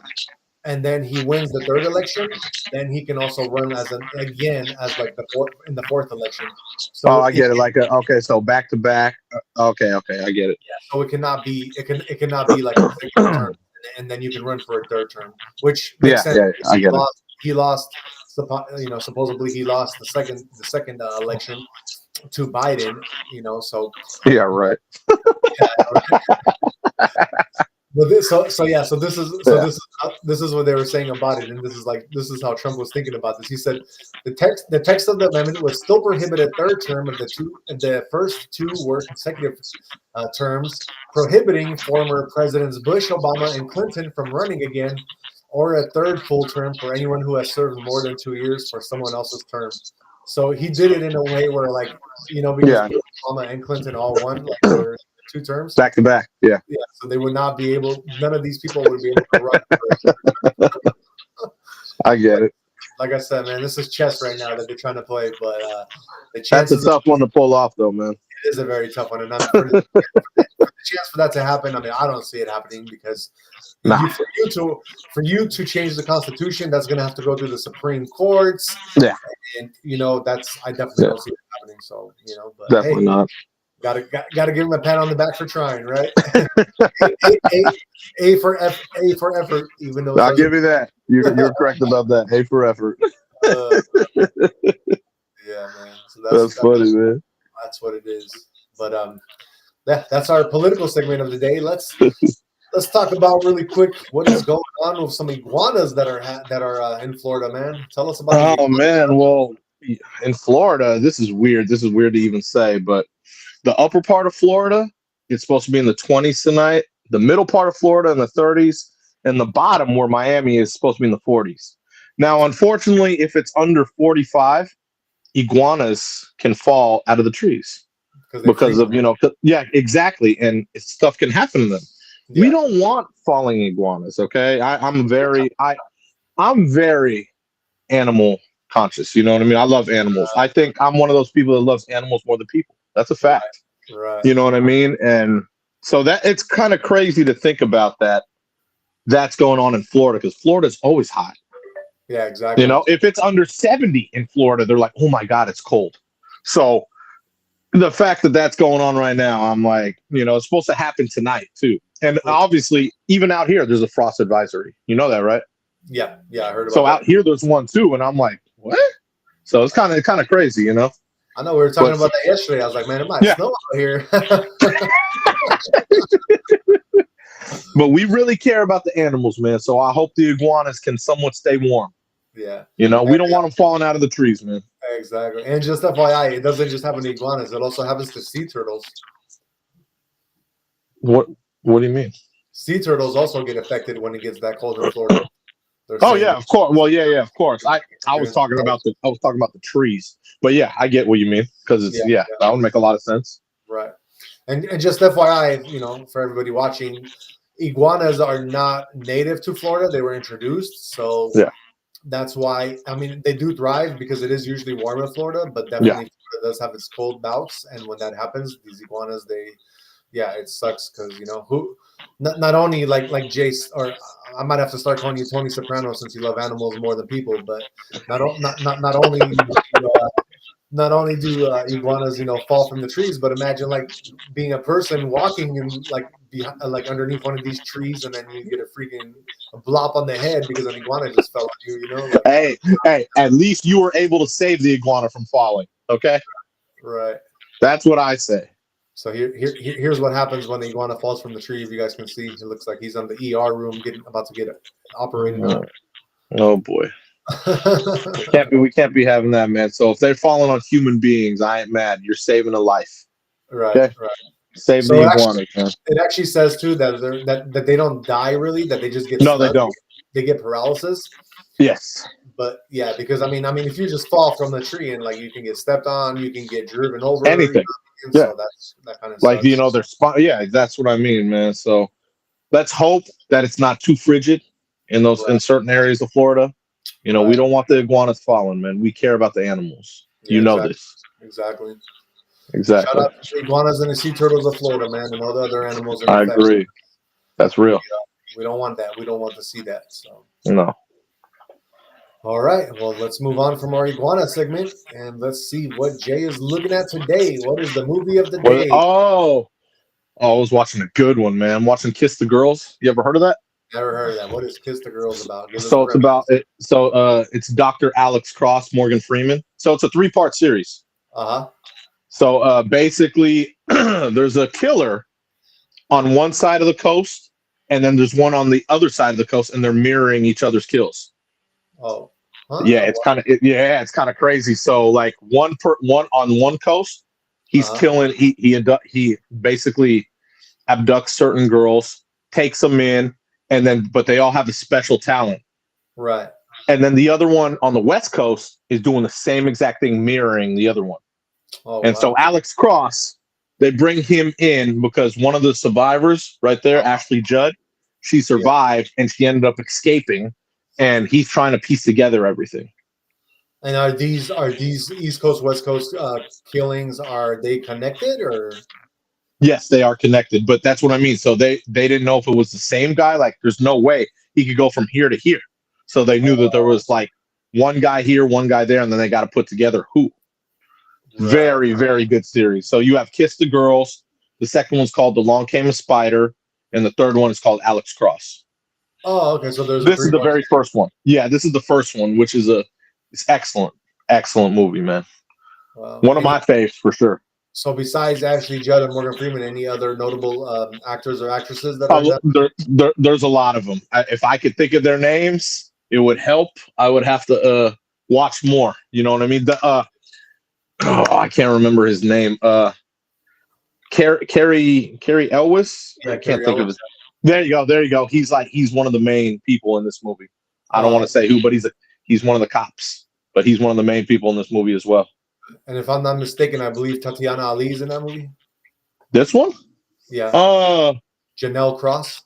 S1: and then he wins the third election, then he can also run as like the fourth election. So
S2: I get it. Okay, so back to back. Okay, I get it.
S1: Yeah, so it cannot be like a second term, and then you can run for a third term, which makes sense.
S2: Yeah, I get it.
S1: He lost, supposedly he lost the second election to Biden. So
S2: yeah, right.
S1: But this is what they were saying about it, and this is how Trump was thinking about this. He said the text of the amendment would still prohibit a third term if the first two were consecutive terms, prohibiting former presidents Bush, Obama, and Clinton from running again, or a third full term for anyone who has served more than 2 years for someone else's term. So he did it in a way where, because Obama and Clinton all won, their 2 terms
S2: back to back. Yeah.
S1: So they would not be able. None of these people would be able to run.
S2: I get it.
S1: Like I said, man, this is chess right now that they're trying to play. But
S2: that's a tough one to pull off, though, man.
S1: It is a very tough one, and for the chance for that to happen, I mean, I don't see it happening because for you to change the Constitution, that's going to have to go through the Supreme Courts.
S2: Yeah,
S1: and I definitely don't see it happening. So but
S2: definitely not.
S1: Gotta give him a pat on the back for trying, right? A for effort, even though
S2: I'll give you that. You're correct about that. A for effort.
S1: Yeah, man. So
S2: that's funny, man.
S1: That's what it is. But that's our political segment of the day. Let's talk about really quick what is going on with some iguanas that are in Florida, man. Tell us about.
S2: Oh man, well, in Florida, this is weird. This is weird to even say, but the upper part of Florida, it's supposed to be in the 20s tonight. The middle part of Florida in the 30s, and the bottom where Miami is supposed to be in the 40s. Now, unfortunately, if it's under 45, iguanas can fall out of the trees because of yeah, exactly, and stuff can happen to them. Yeah. We don't want falling iguanas. Okay, I'm very animal conscious. You know what I mean? I love animals. I think I'm one of those people that loves animals more than people. That's a fact.
S1: Right.
S2: You know what I mean? And so that it's kind of crazy to think about that. That's going on in Florida because Florida's always hot.
S1: Yeah, exactly.
S2: If it's under 70 in Florida, they're like, oh my God, it's cold. So the fact that that's going on right now, I'm like, it's supposed to happen tonight too. And obviously, even out here, there's a frost advisory. You know that, right?
S1: Yeah, I heard about
S2: so
S1: that.
S2: Out here, there's one too, and I'm like, what? So it's kind of crazy,
S1: I know we were talking about that yesterday. I was like, man, it might snow out here.
S2: But we really care about the animals, man. So I hope the iguanas can somewhat stay warm.
S1: Yeah.
S2: We don't want them falling out of the trees, man.
S1: Exactly. And just FYI, it doesn't just happen to iguanas. It also happens to sea turtles.
S2: What do you mean?
S1: Sea turtles also get affected when it gets that cold in Florida.
S2: Yeah, of course. Well, yeah, of course. I was talking about the trees. But yeah, I get what you mean because it's that would make a lot of sense.
S1: Right. And just FYI, for everybody watching, iguanas are not native to Florida. They were introduced. So that's why, I mean, they do thrive because it is usually warm in Florida, but definitely Florida does have its cold bouts. And when that happens, these iguanas, it sucks because, not only like Jace, or I might have to start calling you Tony Soprano since you love animals more than people, but not only not only do iguanas, fall from the trees, but imagine like being a person walking and like behind, like underneath one of these trees, and then you get a freaking blop on the head because an iguana just fell on you. Like,
S2: hey, at least you were able to save the iguana from falling. Okay,
S1: right.
S2: That's what I say.
S1: So here's what happens when the iguana falls from the tree. If you guys can see, it looks like he's on the ER room, about to get operated on.
S2: Oh boy. We can't be having that, man. So if they're falling on human beings, I ain't mad. You're saving a life.
S1: Right,
S2: okay?
S1: Right.
S2: Save the iguanas, man.
S1: It actually says too that they don't die really, that they just get
S2: stunned. They don't.
S1: They get paralysis.
S2: Yes.
S1: But yeah, because I mean, if you just fall from the tree and like you can get stepped on, you can get driven over.
S2: Anything.
S1: So that kind of
S2: like
S1: sucks.
S2: Their spot. Yeah, that's what I mean, man. So let's hope that it's not too frigid in in certain areas of Florida. We don't want the iguanas falling, man. We care about the animals.
S1: Yeah,
S2: this.
S1: Exactly.
S2: Shout
S1: out to the iguanas and the sea turtles of Florida, man, and all the other animals.
S2: I agree. That's real.
S1: We don't want that. We don't want to see that. So
S2: no.
S1: All right. Well, let's move on from our iguana segment and let's see what Jay is looking at today. What is the movie of the day?
S2: I was watching a good one, man. I'm watching Kiss the Girls. You ever heard of that?
S1: Never heard of that. What is Kiss the Girls about?
S2: So it's about it. So it's Dr. Alex Cross, Morgan Freeman. So it's a 3-part series. So basically, there's a killer on one side of the coast, and then there's one on the other side of the coast, and they're mirroring each other's kills.
S1: Oh,
S2: yeah, it's kind of crazy. So like one on one coast, he's killing. He basically abducts certain girls, takes them in, and but they all have a special talent.
S1: Right.
S2: And then the other one on the West Coast is doing the same exact thing, mirroring the other one. So Alex Cross, they bring him in because one of the survivors right there, Ashley Judd, she survived and she ended up escaping, and he's trying to piece together everything.
S1: And are these East Coast, West Coast killings, are they connected or?
S2: Yes, they are connected, but that's what I mean. So they didn't know if it was the same guy. Like, there's no way he could go from here to here. So they knew that there was like one guy here, one guy there, and then they got to put together who. Right. Very, very good series. So you have Kiss the Girls. The second one's called The Long Came a Spider, and the third one is called Alex Cross.
S1: Oh, okay. So
S2: this is the very first one. Yeah, this is the first one, which is it's excellent, excellent movie, man. One of my faves for sure.
S1: So besides Ashley Judd and Morgan Freeman, any other notable actors or actresses that are in that?
S2: There's a lot of them. If I could think of their names, it would help. I would have to watch more. You know what I mean? I can't remember his name. Carrie Elwes.
S1: Yeah,
S2: I can't think of his. There you go. He's one of the main people in this movie. I don't want to say who, but he's one of the cops. But he's one of the main people in this movie as well.
S1: And if I'm not mistaken, I believe Tatiana Ali's in that movie.
S2: This one?
S1: Yeah. Janelle Cross.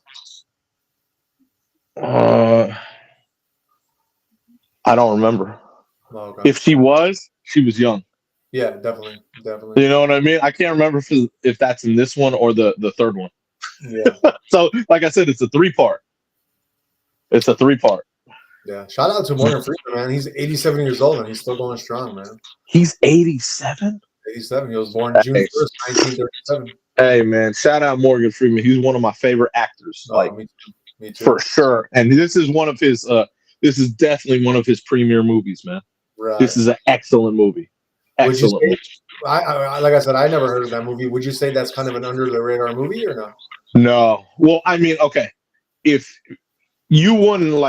S2: I don't remember.
S1: Oh, okay.
S2: If she was young.
S1: Yeah, definitely.
S2: You know what I mean? I can't remember if that's in this one or the third one.
S1: Yeah.
S2: So, like I said, it's a 3-part.
S1: Yeah. Shout out to Morgan Freeman, man. He's 87 years old and he's still going strong, man.
S2: He's 87?
S1: 87. He was born June 1st, 1937.
S2: Hey, man. Shout out Morgan Freeman. He's one of my favorite actors. Me too. For sure. And this is one of his this is definitely one of his premier movies, man.
S1: Right.
S2: This is an excellent movie. Excellent movie.
S1: I like I said, I never heard of that movie. Would you say that's kind of an under the radar movie or no?
S2: No. Well, I mean, okay. If you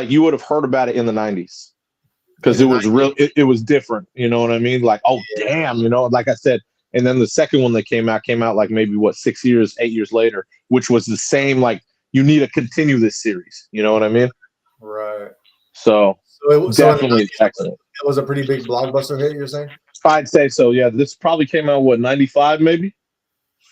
S2: you would have heard about it in the 90s because it was real. It was different. You know what I mean? Like, oh, damn, like I said. And then the second one that came out like maybe 8 years later, which was the same. Like, you need to continue this series. You know what I mean?
S1: Right.
S2: So definitely excellent.
S1: It was a pretty big blockbuster hit, you're saying?
S2: I'd say so. Yeah. This probably came out 95 maybe?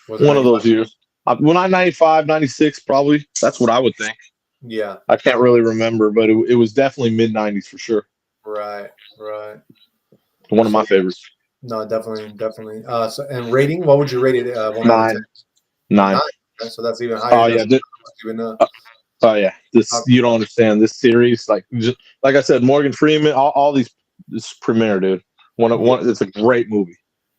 S2: One of those years. When 95, 96, probably. That's what I would think.
S1: Yeah.
S2: I can't really remember, but it was definitely mid-90s for sure.
S1: Right. Right.
S2: One of my
S1: So
S2: favorites.
S1: no, definitely, definitely. So and rating, what would you rate it? 1 out of 10.
S2: 9.
S1: 9. Okay, so that's even higher.
S2: Oh
S1: That's
S2: yeah.
S1: even
S2: Oh yeah. This you don't understand this series. Like like I said, Morgan Freeman, all these this premiere, dude. One. It's a great movie.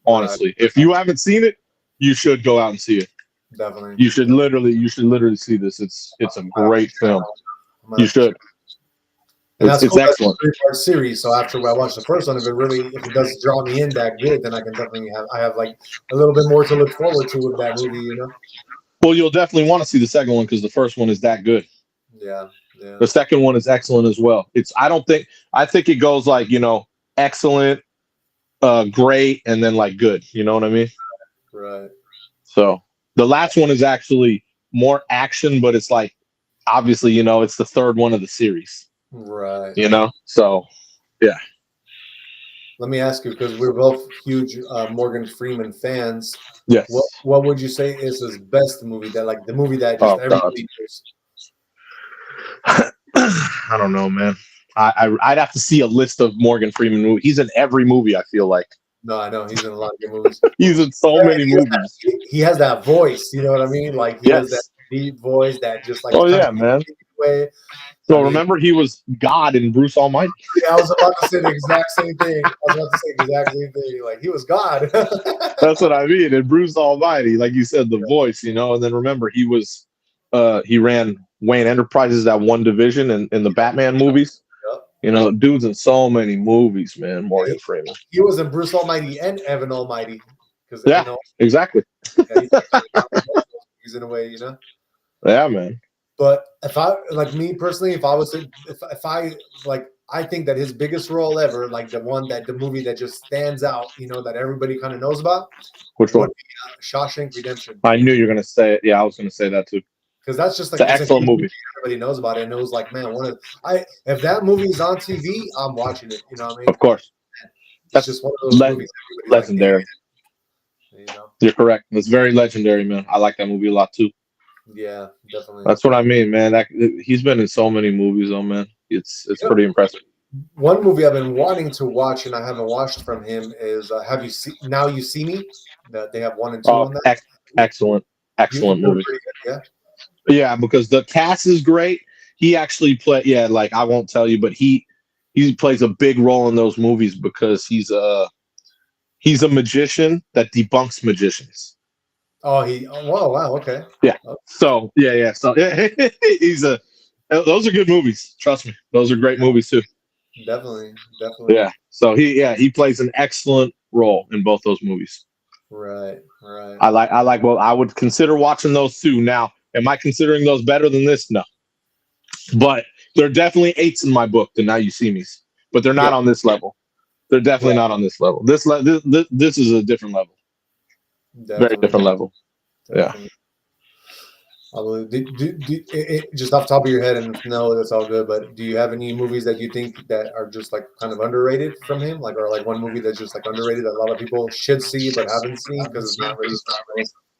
S1: right.
S2: Honestly, if you haven't seen it, you should go out and see it.
S1: Definitely.
S2: You should literally see this. It's a great film. You should.
S1: And that's
S2: It's
S1: cool. That's a
S2: excellent.
S1: 3-part series. So after I watch the first one, if it does draw me in that good, then I can definitely have like a little bit more to look forward to with that movie. You know.
S2: Well, you'll definitely want to see the second one because the first one is that good.
S1: Yeah. Yeah.
S2: The second one is excellent as well. I think it goes like, excellent, great, and then like good. You know what I mean?
S1: Right.
S2: So the last one is actually more action, but it's like obviously, it's the third one of the series.
S1: Right.
S2: So yeah.
S1: Let me ask you, because we're both huge Morgan Freeman fans.
S2: Yes.
S1: What would you say is his best movie? That like the movie that just
S2: Oh,
S1: everybody knows?
S2: I don't know, man. I'd have to see a list of Morgan Freeman movies. He's in every movie, I feel like.
S1: No, I know he's in a lot of good movies.
S2: He's in so many movies.
S1: He has that voice, you know what I mean? Like he has that deep voice that just like.
S2: Oh yeah, man.
S1: Way.
S2: So remember, he was God in Bruce Almighty.
S1: Yeah, I was about to say the exact same thing. Like he was God.
S2: That's what I mean. In Bruce Almighty, like you said, the voice, and then remember he ran Wayne Enterprises, that one division in the Batman movies. Yep. Dude's in so many movies, man. Morgan Freeman.
S1: He was in Bruce Almighty and Evan Almighty.
S2: Yeah, exactly.
S1: He's in a way,
S2: Yeah, man.
S1: But if I me personally, if I I think that his biggest role ever, like the movie that just stands out, that everybody kind of knows about.
S2: Which one?
S1: Shawshank Redemption.
S2: I knew you were gonna say it. Yeah, I was gonna say that too.
S1: Because that's just like
S2: it's an excellent movie.
S1: Everybody knows about it and knows like, man, if that movie's on TV, I'm watching it. You know what I mean?
S2: Of course.
S1: That's just one of those movies.
S2: Legendary. You're correct. It's very legendary, man. I like that movie a lot too.
S1: Yeah, definitely.
S2: That's what I mean, man. He's been in so many movies, though, man. It's pretty impressive.
S1: One movie I've been wanting to watch and I haven't watched from him is Have You Seen Now You See Me? They have 1 and 2 on that.
S2: Excellent movie. Yeah, because the cast is great. He actually I won't tell you, but he plays a big role in those movies because he's a magician that debunks magicians.
S1: Oh, wow, okay.
S2: Yeah. So yeah. So those are good movies. Trust me, those are great movies too.
S1: Definitely.
S2: Yeah. So he plays an excellent role in both those movies.
S1: Right.
S2: I like. Well, I would consider watching those too. Now, am I considering those better than this? No. But they're definitely 8s in my book. The Now You See Me's, but they're not on this level. They're definitely not on this level. This is a different level. Definitely. Very different level. Definitely. Yeah.
S1: I believe. Just off the top of your head, and no, that's all good. But do you have any movies that you think that are just like kind of underrated from him, or like one movie that's just like underrated that a lot of people should see but haven't seen because it's not really?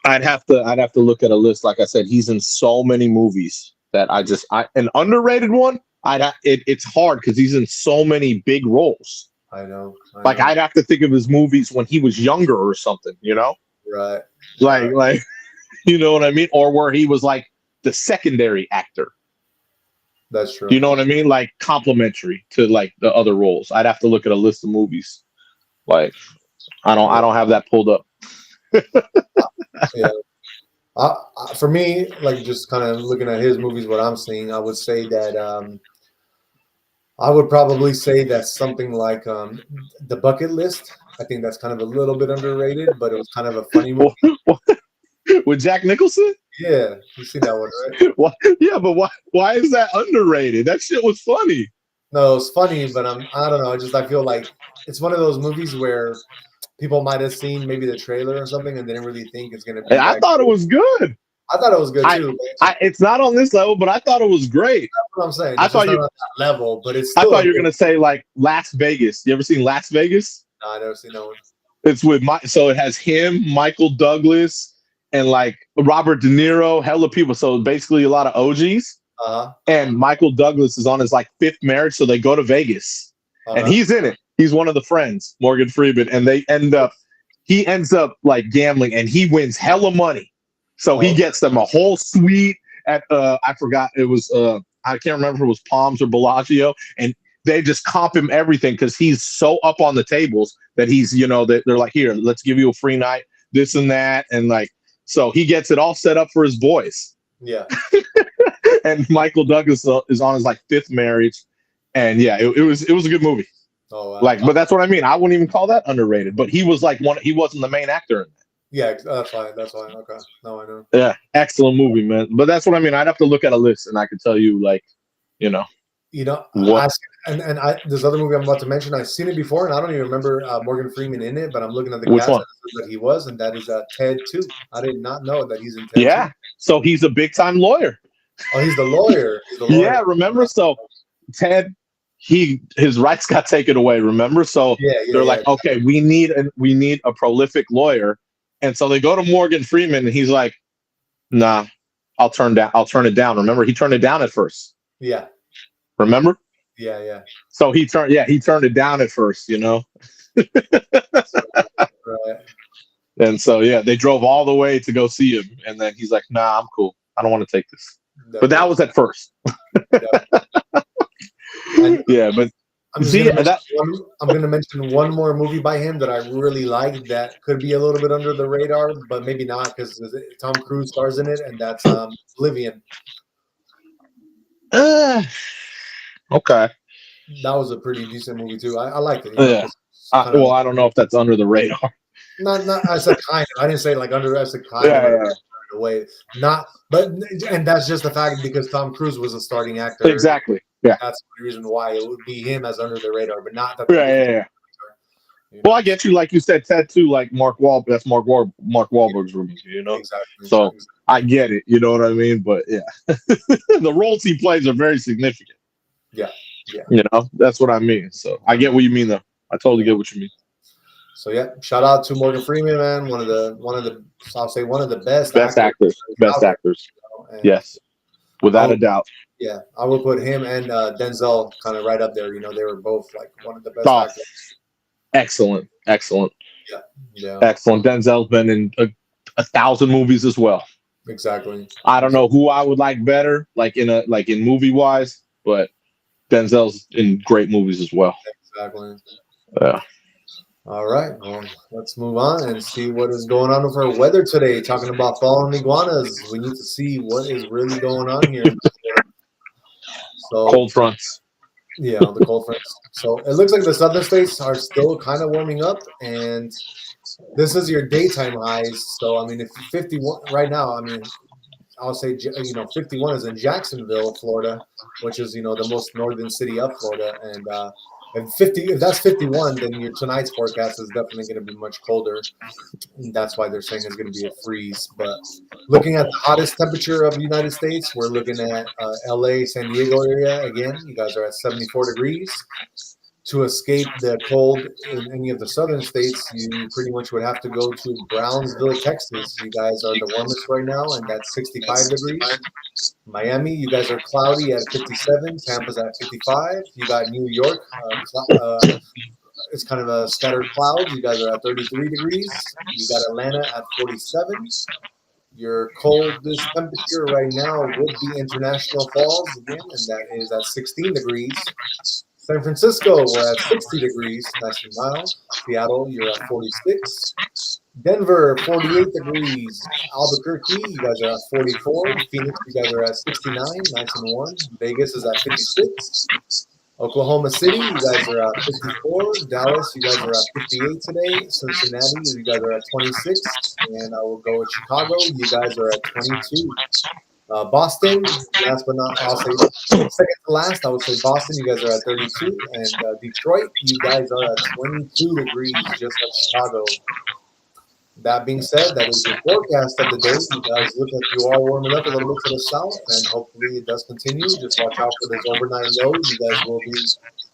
S2: I'd have to look at a list. Like I said, he's in so many movies that an underrated one. It's hard because he's in so many big roles.
S1: I know.
S2: Like I'd have to think of his movies when he was younger or something.
S1: Right.
S2: Like. You know what I mean? Or where he was like the secondary actor.
S1: That's true.
S2: You know what I mean? Like complimentary to like the other roles. I'd have to look at a list of movies. Like I don't have that pulled up.
S1: Yeah. For me, like just kind of looking at his movies, what I'm seeing, I would say that I would probably say that something like The Bucket List. I think that's kind of a little bit underrated, but it was kind of a funny movie.
S2: With Jack Nicholson?
S1: Yeah, you see that one, right?
S2: Yeah, but why is that underrated? That shit was funny.
S1: No, it's funny, but I don't know. I feel like it's one of those movies where people might have seen maybe the trailer or something and didn't really think it's gonna be.
S2: I thought it was good.
S1: I thought it was good too.
S2: It's not on this level, but I thought it was great.
S1: That's what I'm saying.
S2: I thought you
S1: on that level, but it's.
S2: I thought you were gonna say like Las Vegas. You ever seen Las Vegas?
S1: No, I never seen that one.
S2: It's with so it has him, Michael Douglas, and like Robert De Niro, hella people. So basically a lot of OGs.
S1: Uh-huh.
S2: And Michael Douglas is on his like 5th marriage, so they go to Vegas. and he's in it. He's one of the friends, Morgan Freeman, and he ends up like gambling, and he wins hella money. So he gets them a whole suite at I forgot, it was I can't remember if it was Palms or Bellagio, and they just comp him everything because he's so up on the tables that he's, you know, that they're like, here, let's give you a free night, this and that, and like, so he gets it all set up for his boys.
S1: Yeah.
S2: And Michael Douglas is on his like 5th marriage, and yeah, it was a good movie.
S1: Oh, wow.
S2: Like, but that's what I mean. I wouldn't even call that underrated. But he was like he wasn't the main actor in that.
S1: Yeah, that's fine. Okay, no, I know.
S2: Yeah, excellent movie, man. But that's what I mean. I'd have to look at a list, and I could tell you, like, you know,
S1: what. This other movie I'm about to mention, I've seen it before, and I don't even remember Morgan Freeman in it. But I'm looking at the cast that he was, and that is Ted 2. I did not know that he's in Ted 2.
S2: So he's a big time lawyer.
S1: Oh, he's the lawyer.
S2: Yeah, remember? So Ted, his rights got taken away. Remember? So they're like, okay, we need a prolific lawyer. And so they go to Morgan Freeman, and he's like, "Nah, I'll turn it down." Remember, he turned it down at first.
S1: Yeah.
S2: Remember?
S1: Yeah.
S2: So he turned it down at first, you know.
S1: Right.
S2: And so they drove all the way to go see him, and then he's like, "Nah, I'm cool. I don't want to take this." But that was at first. Yeah, but.
S1: I'm going to mention one more movie by him that I really like that could be a little bit under the radar, but maybe not because Tom Cruise stars in it, and that's Oblivion.
S2: Okay.
S1: That was a pretty decent movie too. I liked it.
S2: I don't know if that's under the radar.
S1: Not I said kind of. I didn't say like under. I said kind of. Away. And that's just the fact because Tom Cruise was a starting actor.
S2: Exactly. Yeah.
S1: That's the reason why it would be him as under the radar, but not that.
S2: Yeah. Well, I get you. Like you said, Ted 2, like Mark Wahlberg. That's Mark Wahlberg's movie, you know.
S1: Exactly.
S2: So I get it. You know what I mean? But yeah, the roles he plays are very significant.
S1: Yeah.
S2: You know, that's what I mean. So I get what you mean, though. I totally get what you mean.
S1: So yeah, shout out to Morgan Freeman, man. One of the I'll say one of the best
S2: actors. Best actors. Yes, without a doubt.
S1: Yeah, I would put him and Denzel kind of right up there. You know, they were both like one of the best actors.
S2: Excellent.
S1: Yeah.
S2: Excellent. Denzel's been in 1,000 movies as well.
S1: Exactly.
S2: I don't know who I would like better, like in movie wise, but Denzel's in great movies as well.
S1: Exactly.
S2: Yeah.
S1: All right, well, let's move on and see what is going on with our weather today. Talking about fallen iguanas, we need to see what is really going on here. So
S2: cold fronts.
S1: Yeah, the cold fronts. So it looks like the southern states are still kind of warming up, and this is your daytime highs. So I mean, if 51 right now, I mean, I'll say 51 is in Jacksonville, Florida, which is the most northern city of Florida, and if that's 51, then your tonight's forecast is definitely going to be much colder. That's why they're saying it's going to be a freeze. But looking at the hottest temperature of the United States, we're looking at LA, San Diego area. Again, you guys are at 74 degrees. To escape the cold in any of the southern states, you pretty much would have to go to Brownsville, Texas. You guys are the warmest right now, and that's 65 degrees. Miami, you guys are cloudy at 57. Tampa's at 55. You got New York. It's kind of a scattered clouds. You guys are at 33 degrees. You got Atlanta at 47. Your coldest temperature right now would be International Falls again, and that is at 16 degrees. San Francisco, we're at 60 degrees, nice and mild. Seattle, you're at 46. Denver, 48 degrees. Albuquerque, you guys are at 44. Phoenix, you guys are at 69, nice and warm. Vegas is at 56. Oklahoma City, you guys are at 54. Dallas, you guys are at 58 today. Cincinnati, you guys are at 26. And I will go with Chicago, you guys are at 22. Boston, last but not, I'll say second to last, I would say Boston, you guys are at 32. And Detroit, you guys are at 22 degrees, just like Chicago. That being said, that is your forecast of the day. You guys look like you are warming up a little bit to the south, and hopefully it does continue. Just watch out for those overnight lows. You guys will be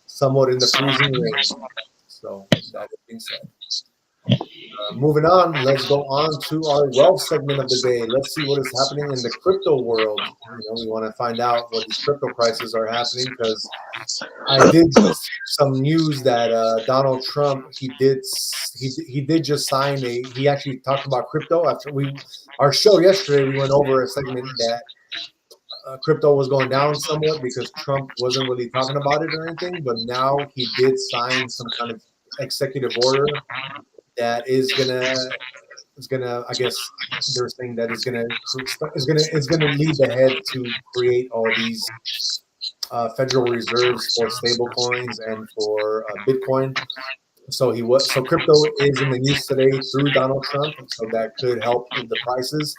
S1: somewhat in the freezing range. So that being said. Moving on, let's go on to our wealth segment of the day. Let's see what is happening in the crypto world. We want to find out what these crypto prices are happening because I did hear some news that Donald Trump he did just sign he actually talked about crypto after our show yesterday. We went over a segment that crypto was going down somewhat because Trump wasn't really talking about it or anything, but now he did sign some kind of executive order that is gonna I guess they're saying that is gonna lead the head to create all these Federal Reserves for stable coins and for Bitcoin. So crypto is in the news today through Donald Trump, so that could help with the prices.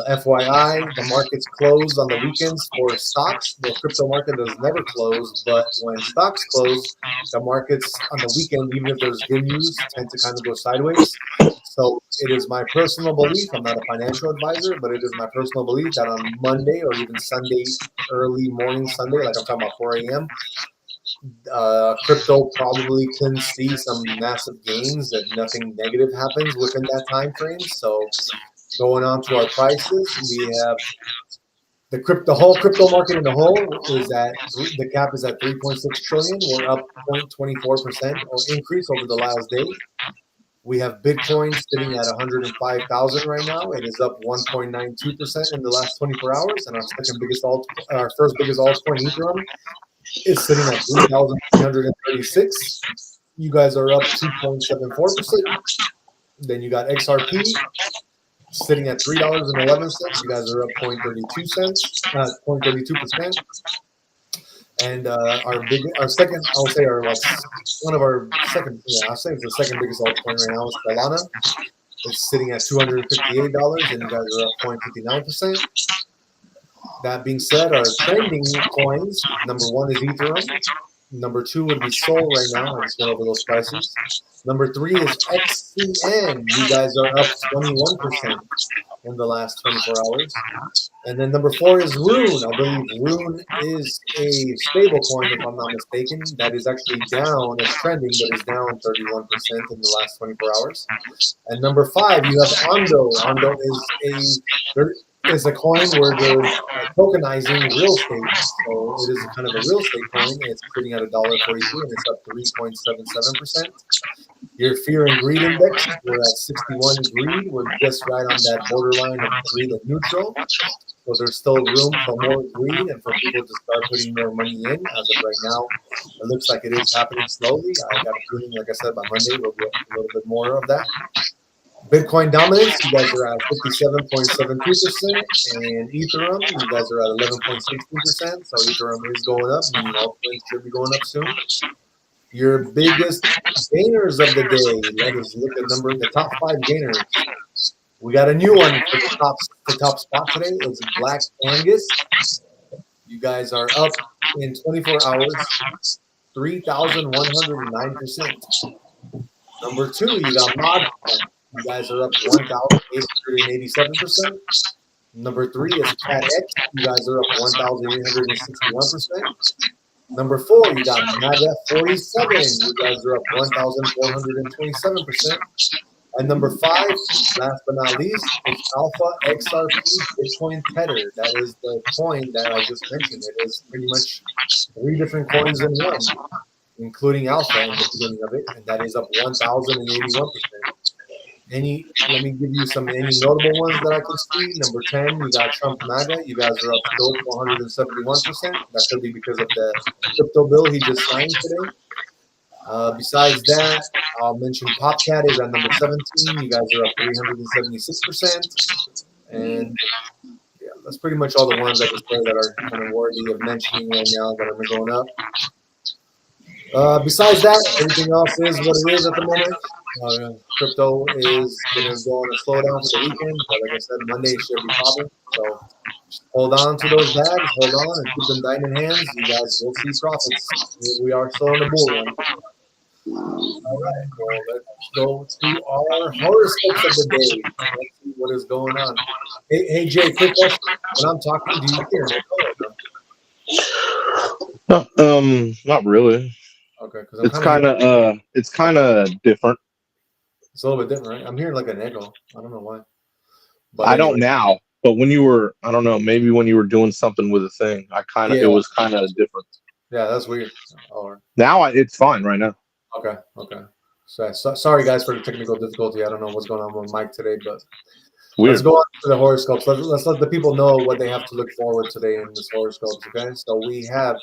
S1: FYI, the markets close on the weekends for stocks. The crypto market does never close, but when stocks close, the markets on the weekend, even if there's good news, tend to kind of go sideways. So it is my personal belief, I'm not a financial advisor, but it is my personal belief that on Monday or even Sunday, early morning Sunday, like I'm talking about 4 a.m., crypto probably can see some massive gains if nothing negative happens within that time frame. So going on to our prices, we have the whole crypto market in the whole is the cap is at 3.6 trillion. We're up 0.24% or increase over the last day. We have Bitcoin sitting at 105,000 right now. It is up 1.92% in the last 24 hours, and our first biggest altcoin, Ethereum, is sitting at 3,336. You guys are up 2.74%. Then you got XRP sitting at $3.11. You guys are up 0.32%. And our second, I would say one of our second, I'll say it's the second biggest altcoin right now is Solana. It's sitting at $258, and you guys are up 0.59%. That being said, our trending coins, number one is Ethereum. Number two would be Sol right now. I just went over those prices. Number three is XCN. You guys are up 21% in the last 24 hours. And then number four is Rune. I believe Rune is a stable coin, if I'm not mistaken. That is actually down. It's trending, but is down 31% in the last 24 hours. And number five, you have Ondo. Ondo is a coin where they're tokenizing real estate. So it is kind of a real estate coin. It's sitting at $1.42 and it's up 3.77%. Your fear and greed index, we're at 61 greed. We're just right on that borderline of greed and neutral. So there's still room for more greed and for people to start putting more money in. As of right now, it looks like it is happening slowly. I got a feeling, like I said, by Monday we'll get a little bit more of that. Bitcoin dominance, you guys are at 57.72%, and Ethereum, you guys are at 11.16%. So Ethereum is going up, meaning altcoins should be going up soon. Your biggest gainers of the day. Let us look at the top five gainers. We got a new one for the top spot today. It's Black Angus. You guys are up in 24 hours, 3,109%. Number two, you got Mod. You guys are up 1,887%. Number three is Cat X. You guys are up 1,861%. Number four, you got MAGA 47. You guys are up 1,427%. And number five, last but not least, is Alpha XRP Bitcoin Tether. That is the coin that I just mentioned. It is pretty much three different coins in one, including Alpha in the beginning of it, and that is up 1,081%. Let me give you any notable ones that I can see. Number 10, you got Trump MAGA. You guys are up still 471%. That could be because of the crypto bill he just signed today. Besides that, I'll mention PopCat is at number 17. You guys are up 376%. And yeah, that's pretty much all the ones I can say that are kind of worthy of mentioning right now that are going up. Besides that, everything else is what it is at the moment. Crypto is going to go on a slowdown for the weekend, but like I said, Monday it should be popping. So hold on to those bags, hold on, and keep them diamond hands. You guys will see profits. We are still on the bull run. All right, well, let's go to our horoscopes of the day. Let's see what is going on. Hey Jay, quick question. When I'm talking, do you hear me?
S2: Not really.
S1: Okay, because
S2: it's kind of different.
S1: It's a little bit different, right? I'm hearing like an echo. I don't know why. But
S2: I
S1: anyway.
S2: don't now, but when you were, I don't know, maybe when you were doing something with a thing, it was kind of different.
S1: Yeah, that's weird.
S2: Now it's fine right now.
S1: Okay. So sorry guys for the technical difficulty. I don't know what's going on with Mike today, but
S2: weird.
S1: Let's go on to the horoscopes. Let's let the people know what they have to look forward today in this horoscopes. Okay, so we have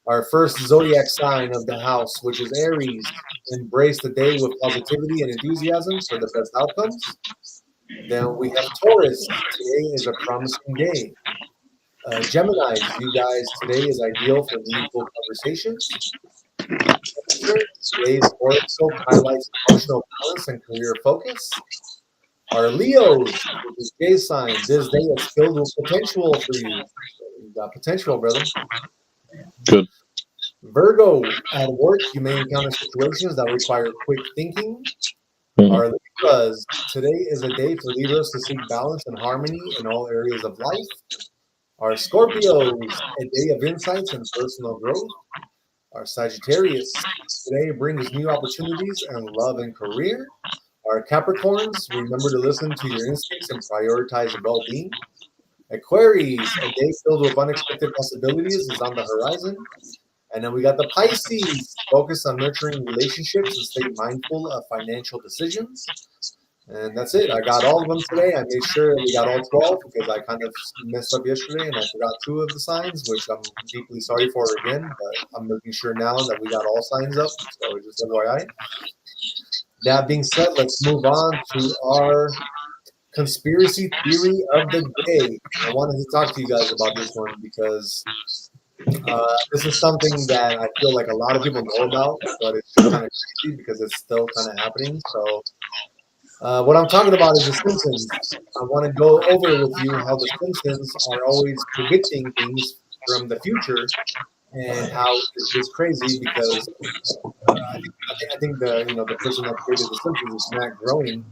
S1: our first zodiac sign of the house, which is Aries. Embrace the day with positivity and enthusiasm for the best outcomes. Then we have Taurus. Today is a promising day. Gemini, you guys, today is ideal for meaningful conversations. Today's horoscope highlights emotional balance and career focus. Our Leos, which is J sign, this day is filled with potential for you. You got potential, brother.
S2: Good.
S1: Virgo, at work, you may encounter situations that require quick thinking. Our Libras, today is a day for Libras to seek balance and harmony in all areas of life. Our Scorpios, a day of insights and personal growth. Our Sagittarius, today brings new opportunities in love and career. Our Capricorns, remember to listen to your instincts and prioritize well-being. Aquarius, a day filled with unexpected possibilities is on the horizon. And then we got the Pisces, focus on nurturing relationships and stay mindful of financial decisions. And that's it. I got all of them today. I made sure we got all 12 because I kind of messed up yesterday and I forgot 2 of the signs, which I'm deeply sorry for again. But I'm making sure now that we got all signs up. So just FYI. That being said, let's move on to our conspiracy theory of the day. I wanted to talk to you guys about this one because this is something that I feel like a lot of people know about, but it's just kind of crazy because it's still kind of happening. So what I'm talking about is The Simpsons. I want to go over with you how The Simpsons are always predicting things from the future and how it's crazy because I think the person that created The Simpsons is Matt Groening,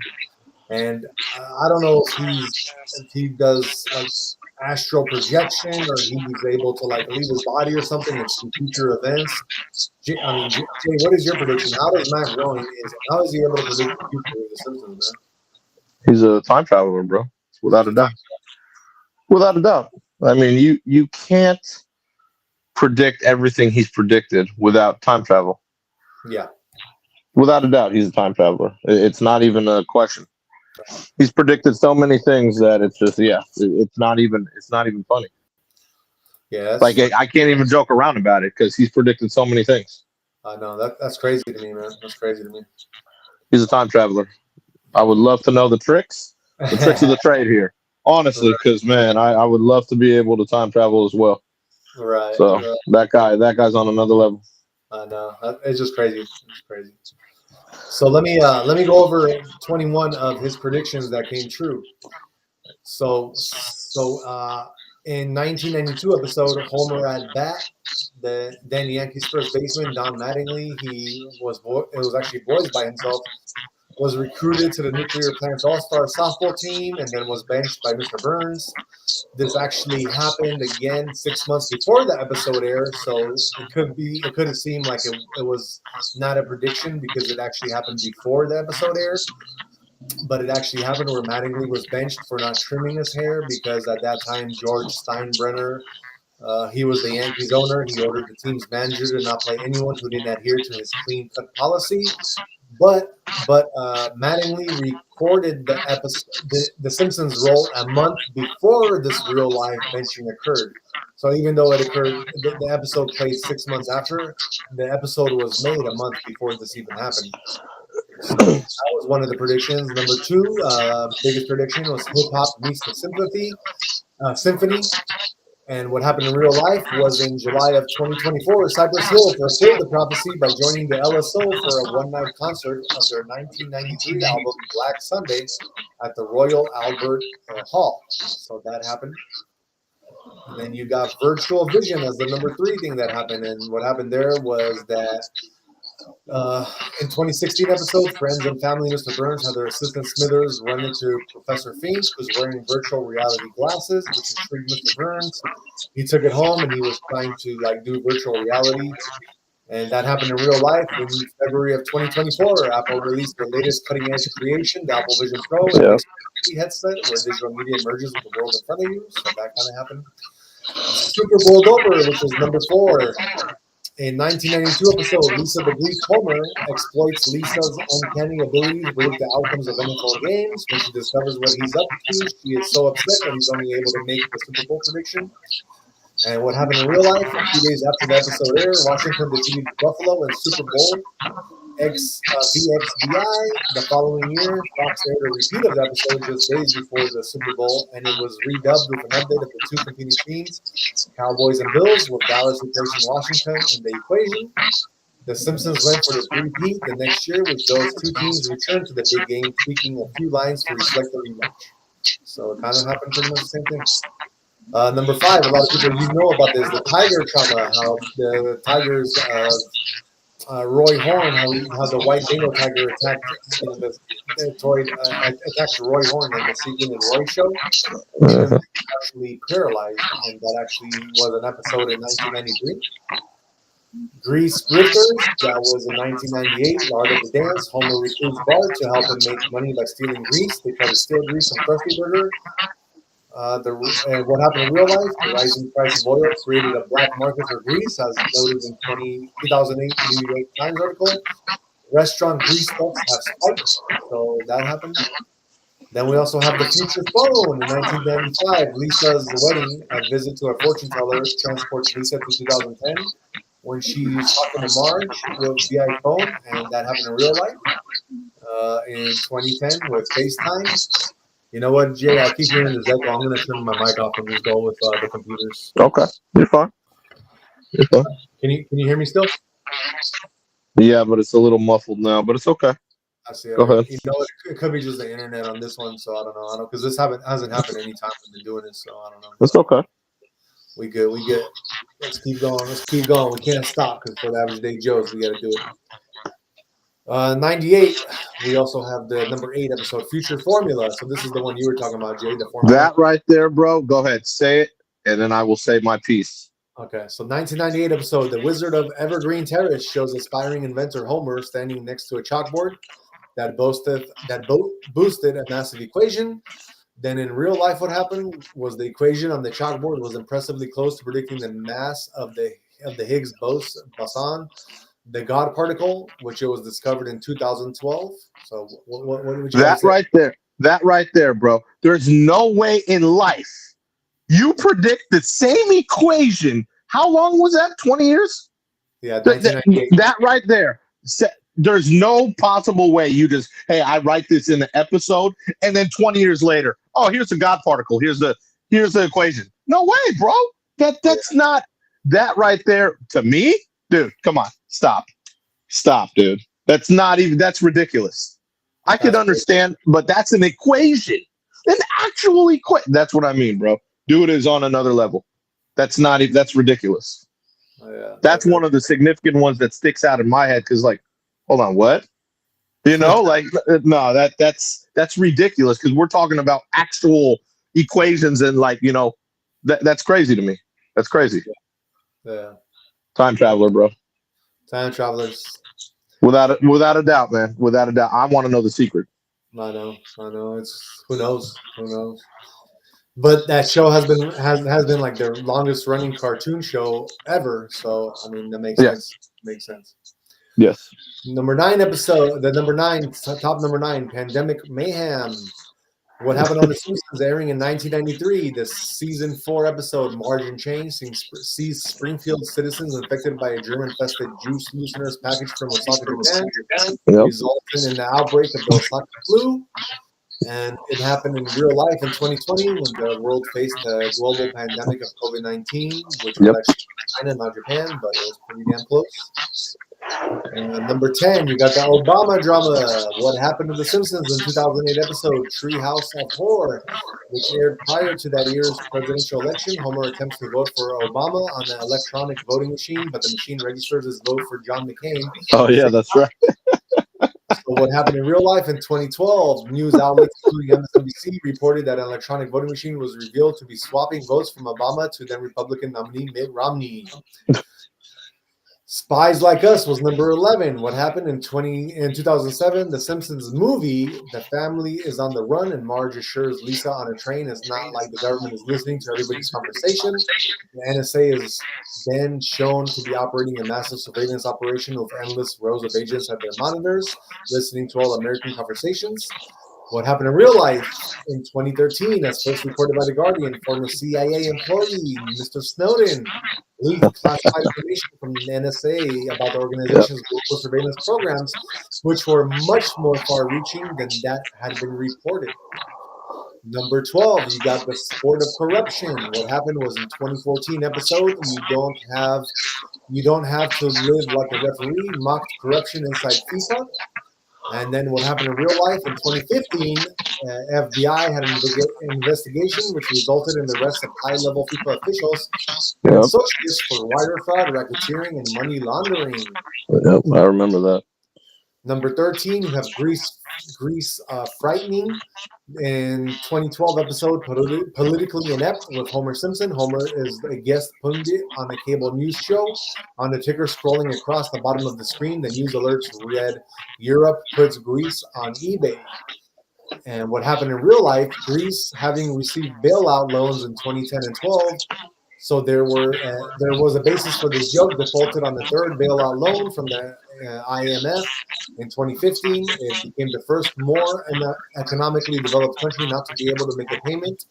S1: and I don't know if he does like astral projection or he's able to like leave his body or something and see future events. Jay, what is your prediction? How does Matt Groening how is he able to predict the future of The Simpsons, man?
S2: He's a time traveler, bro. Without a doubt. Without a doubt. I mean, you can't predict everything he's predicted without time travel.
S1: Yeah.
S2: Without a doubt, he's a time traveler. It's not even a question. He's predicted so many things that it's just it's not even funny.
S1: Yeah,
S2: like I can't even joke around about it because he's predicted so many things.
S1: I know that's crazy to me, man. That's crazy to me.
S2: He's a time traveler. I would love to know the tricks of the trade here, honestly, because man, I would love to be able to time travel as well.
S1: Right.
S2: So that guy's on another level.
S1: I know. It's just crazy. It's crazy. So let me go over 21 of his predictions that came true. So in 1992 episode Homer at Bat, then Yankees first baseman Don Mattingly, it was actually voiced by himself, was recruited to the nuclear plant's all-star softball team and then was benched by Mr. Burns. This actually happened again 6 months before the episode aired, so it could have seemed like it was not a prediction because it actually happened before the episode aired. But it actually happened where Mattingly was benched for not trimming his hair because at that time George Steinbrenner, he was the Yankees owner. He ordered the team's manager to not play anyone who didn't adhere to his clean cut policy. But Mattingly recorded the episode, the Simpsons role a month before this real life benching occurred. So even though it occurred, the episode played 6 months after, the episode was made a month before this even happened. So that was one of the predictions. Number 2, biggest prediction was hip hop meets the symphony. And what happened in real life was in July of 2024, Cypress Hill fulfilled the prophecy by joining the LSO for a one-night concert of their 1993 album Black Sunday at the Royal Albert Hall. So that happened. And then you got virtual vision as the number 3 thing that happened. And what happened there was that in 2016 episode, friends and family Mr. Burns had their assistant Smithers run into Professor Fink, who's wearing virtual reality glasses, which intrigued Mr. Burns. He took it home and he was trying to do virtual reality. And that happened in real life in February of 2024. Apple released their latest cutting-edge creation, the Apple Vision Pro, a mixed reality headset where digital media merges with the world in front of you. So that kind of happened. Super Bowl Over, which was number 4. In 1992 episode, Lisa the Greek Homer exploits Lisa's uncanny ability to predict the outcomes of NFL games. When she discovers what he's up to, she is so upset that he's only able to make the Super Bowl prediction. And what happened in real life, a few days after the episode aired, Washington defeated Buffalo in Super Bowl VXBI. The following year, Fox aired a repeat of the episode just days before the Super Bowl, and it was redubbed with an update of the two competing teams, Cowboys and Bills, with Dallas replacing Washington in the equation. The Simpsons went for the repeat the next year, with those two teams returned to the big game, tweaking a few lines to reflect the rematch. So it kind of happened pretty much the same thing. Number 5, a lot of people you know about this, the Tiger trauma, how the Tigers, Roy Horn, how the white Bengal tiger attacked attacked Roy Horn in the Segan and Roy show, and actually paralyzed, and that actually was an episode in 1993. Grease Grifters, that was in 1998. Art of the Dance, Homer recruits Bart to help him make money by stealing grease. They try to steal grease from Krusty Burger. What happened in real life, the rising price of oil created a black market for grease, as noted in 2008 New York Times article. Restaurant grease thefts have spiked, so that happened. Then we also have the future phone in 1995. Lisa's wedding, a visit to a fortune teller, transports Lisa to 2010 when she's talking to Marge with the iPhone, and that happened in real life. In 2010 with FaceTime. You know what, Jay? I'll keep hearing this echo. I'm going to turn my mic off and just go with the computers.
S2: Okay, you're fine. You're fine.
S1: Can you hear me still?
S2: Yeah, but it's a little muffled now, but it's okay.
S1: I see.
S2: Go ahead.
S1: You know, it could be just the internet on this one, so I don't know. Because this hasn't happened any time we've been doing this, so I don't know.
S2: It's okay.
S1: We good. Let's keep going. We can't stop because for the Average Day Joes, we got to do it. 98, we also have the number 8 episode, Future Formula. So this is the one you were talking about, Jay, the formula.
S2: That right there, bro. Go ahead, say it, and then I will say my piece.
S1: Okay, so 1998 episode, The Wizard of Evergreen Terrace shows aspiring inventor Homer standing next to a chalkboard that boosted a massive equation. Then in real life, what happened was the equation on the chalkboard was impressively close to predicting the mass of the Higgs boson, the God particle, which it was discovered in 2012. So what would you
S2: that right there? That right there, bro. There's no way in life you predict the same equation. How long was that? 20 years?
S1: Yeah, 1998.
S2: That right there. There's no possible way you just, hey, I write this in an episode, and then 20 years later, oh, here's the God particle. Here's the equation. No way, bro. That's not that right there. To me, dude, come on. Stop, dude. That's ridiculous. I could understand, but that's an equation. An actual equation. That's what I mean, bro. Dude is on another level. That's ridiculous.
S1: Oh, yeah.
S2: That's one of the significant ones that sticks out in my head because, like, hold on, what? You know, like, no, that's ridiculous because we're talking about actual equations and, like, you know, that's crazy to me. That's crazy.
S1: Yeah.
S2: Time traveler, bro.
S1: Time travelers.
S2: Without a doubt, man. Without a doubt. I want to know the secret.
S1: I know. It's who knows. But that show has been like their longest running cartoon show ever. So I mean that makes sense. Makes sense.
S2: Yes.
S1: Number 9 episode, top number 9, Pandemic Mayhem. What happened on The Simpsons, airing in 1993? The season 4 episode, Marge and Chain, sees Springfield citizens infected by a germ-infested juice looseners packaged from Osaka, Japan, resulting in the outbreak of the Osaka flu. And it happened in real life in 2020 when the world faced a global pandemic of COVID-19, which was actually China, not Japan, but it was pretty damn close. Number 10, you got the Obama drama. What happened to The Simpsons in 2008 episode Treehouse of Horror, which aired prior to that year's presidential election. Homer attempts to vote for Obama on an electronic voting machine, but the machine registers his vote for John McCain.
S2: Oh, yeah, that's right.
S1: So what happened in real life in 2012, news outlets including MSNBC reported that an electronic voting machine was revealed to be swapping votes from Obama to then Republican nominee Mitt Romney. Spies Like Us was number 11. What happened in 2007? The Simpsons movie. The family is on the run, and Marge assures Lisa on a train it's not like the government is listening to everybody's conversation. The NSA is then shown to be operating a massive surveillance operation with endless rows of agents at their monitors, listening to all American conversations. What happened in real life in 2013, as first reported by The Guardian, former CIA employee Mr. Snowden leaked classified information from the NSA about the organization's global surveillance programs, which were much more far-reaching than that had been reported. Number 12, you got The Sport of Corruption. What happened was in 2014 episode, you don't have to live like a referee, mocked corruption inside FIFA. And then what happened in real life in 2015, FBI had an investigation which resulted in the arrest of high-level FIFA officials and associates for wire fraud, racketeering, and money laundering.
S2: Yep, I remember that.
S1: Number 13, you have Grease Frightening. In 2012 episode, Politically Inept with Homer Simpson. Homer is a guest pundit on a cable news show. On the ticker scrolling across the bottom of the screen, the news alerts read, Europe puts Greece on eBay. And what happened in real life, Greece having received bailout loans in 2010 and 12, so there was a basis for this joke, defaulted on the third bailout loan from the IMF in 2015. It became the first more economically developed country not to be able to make a payment,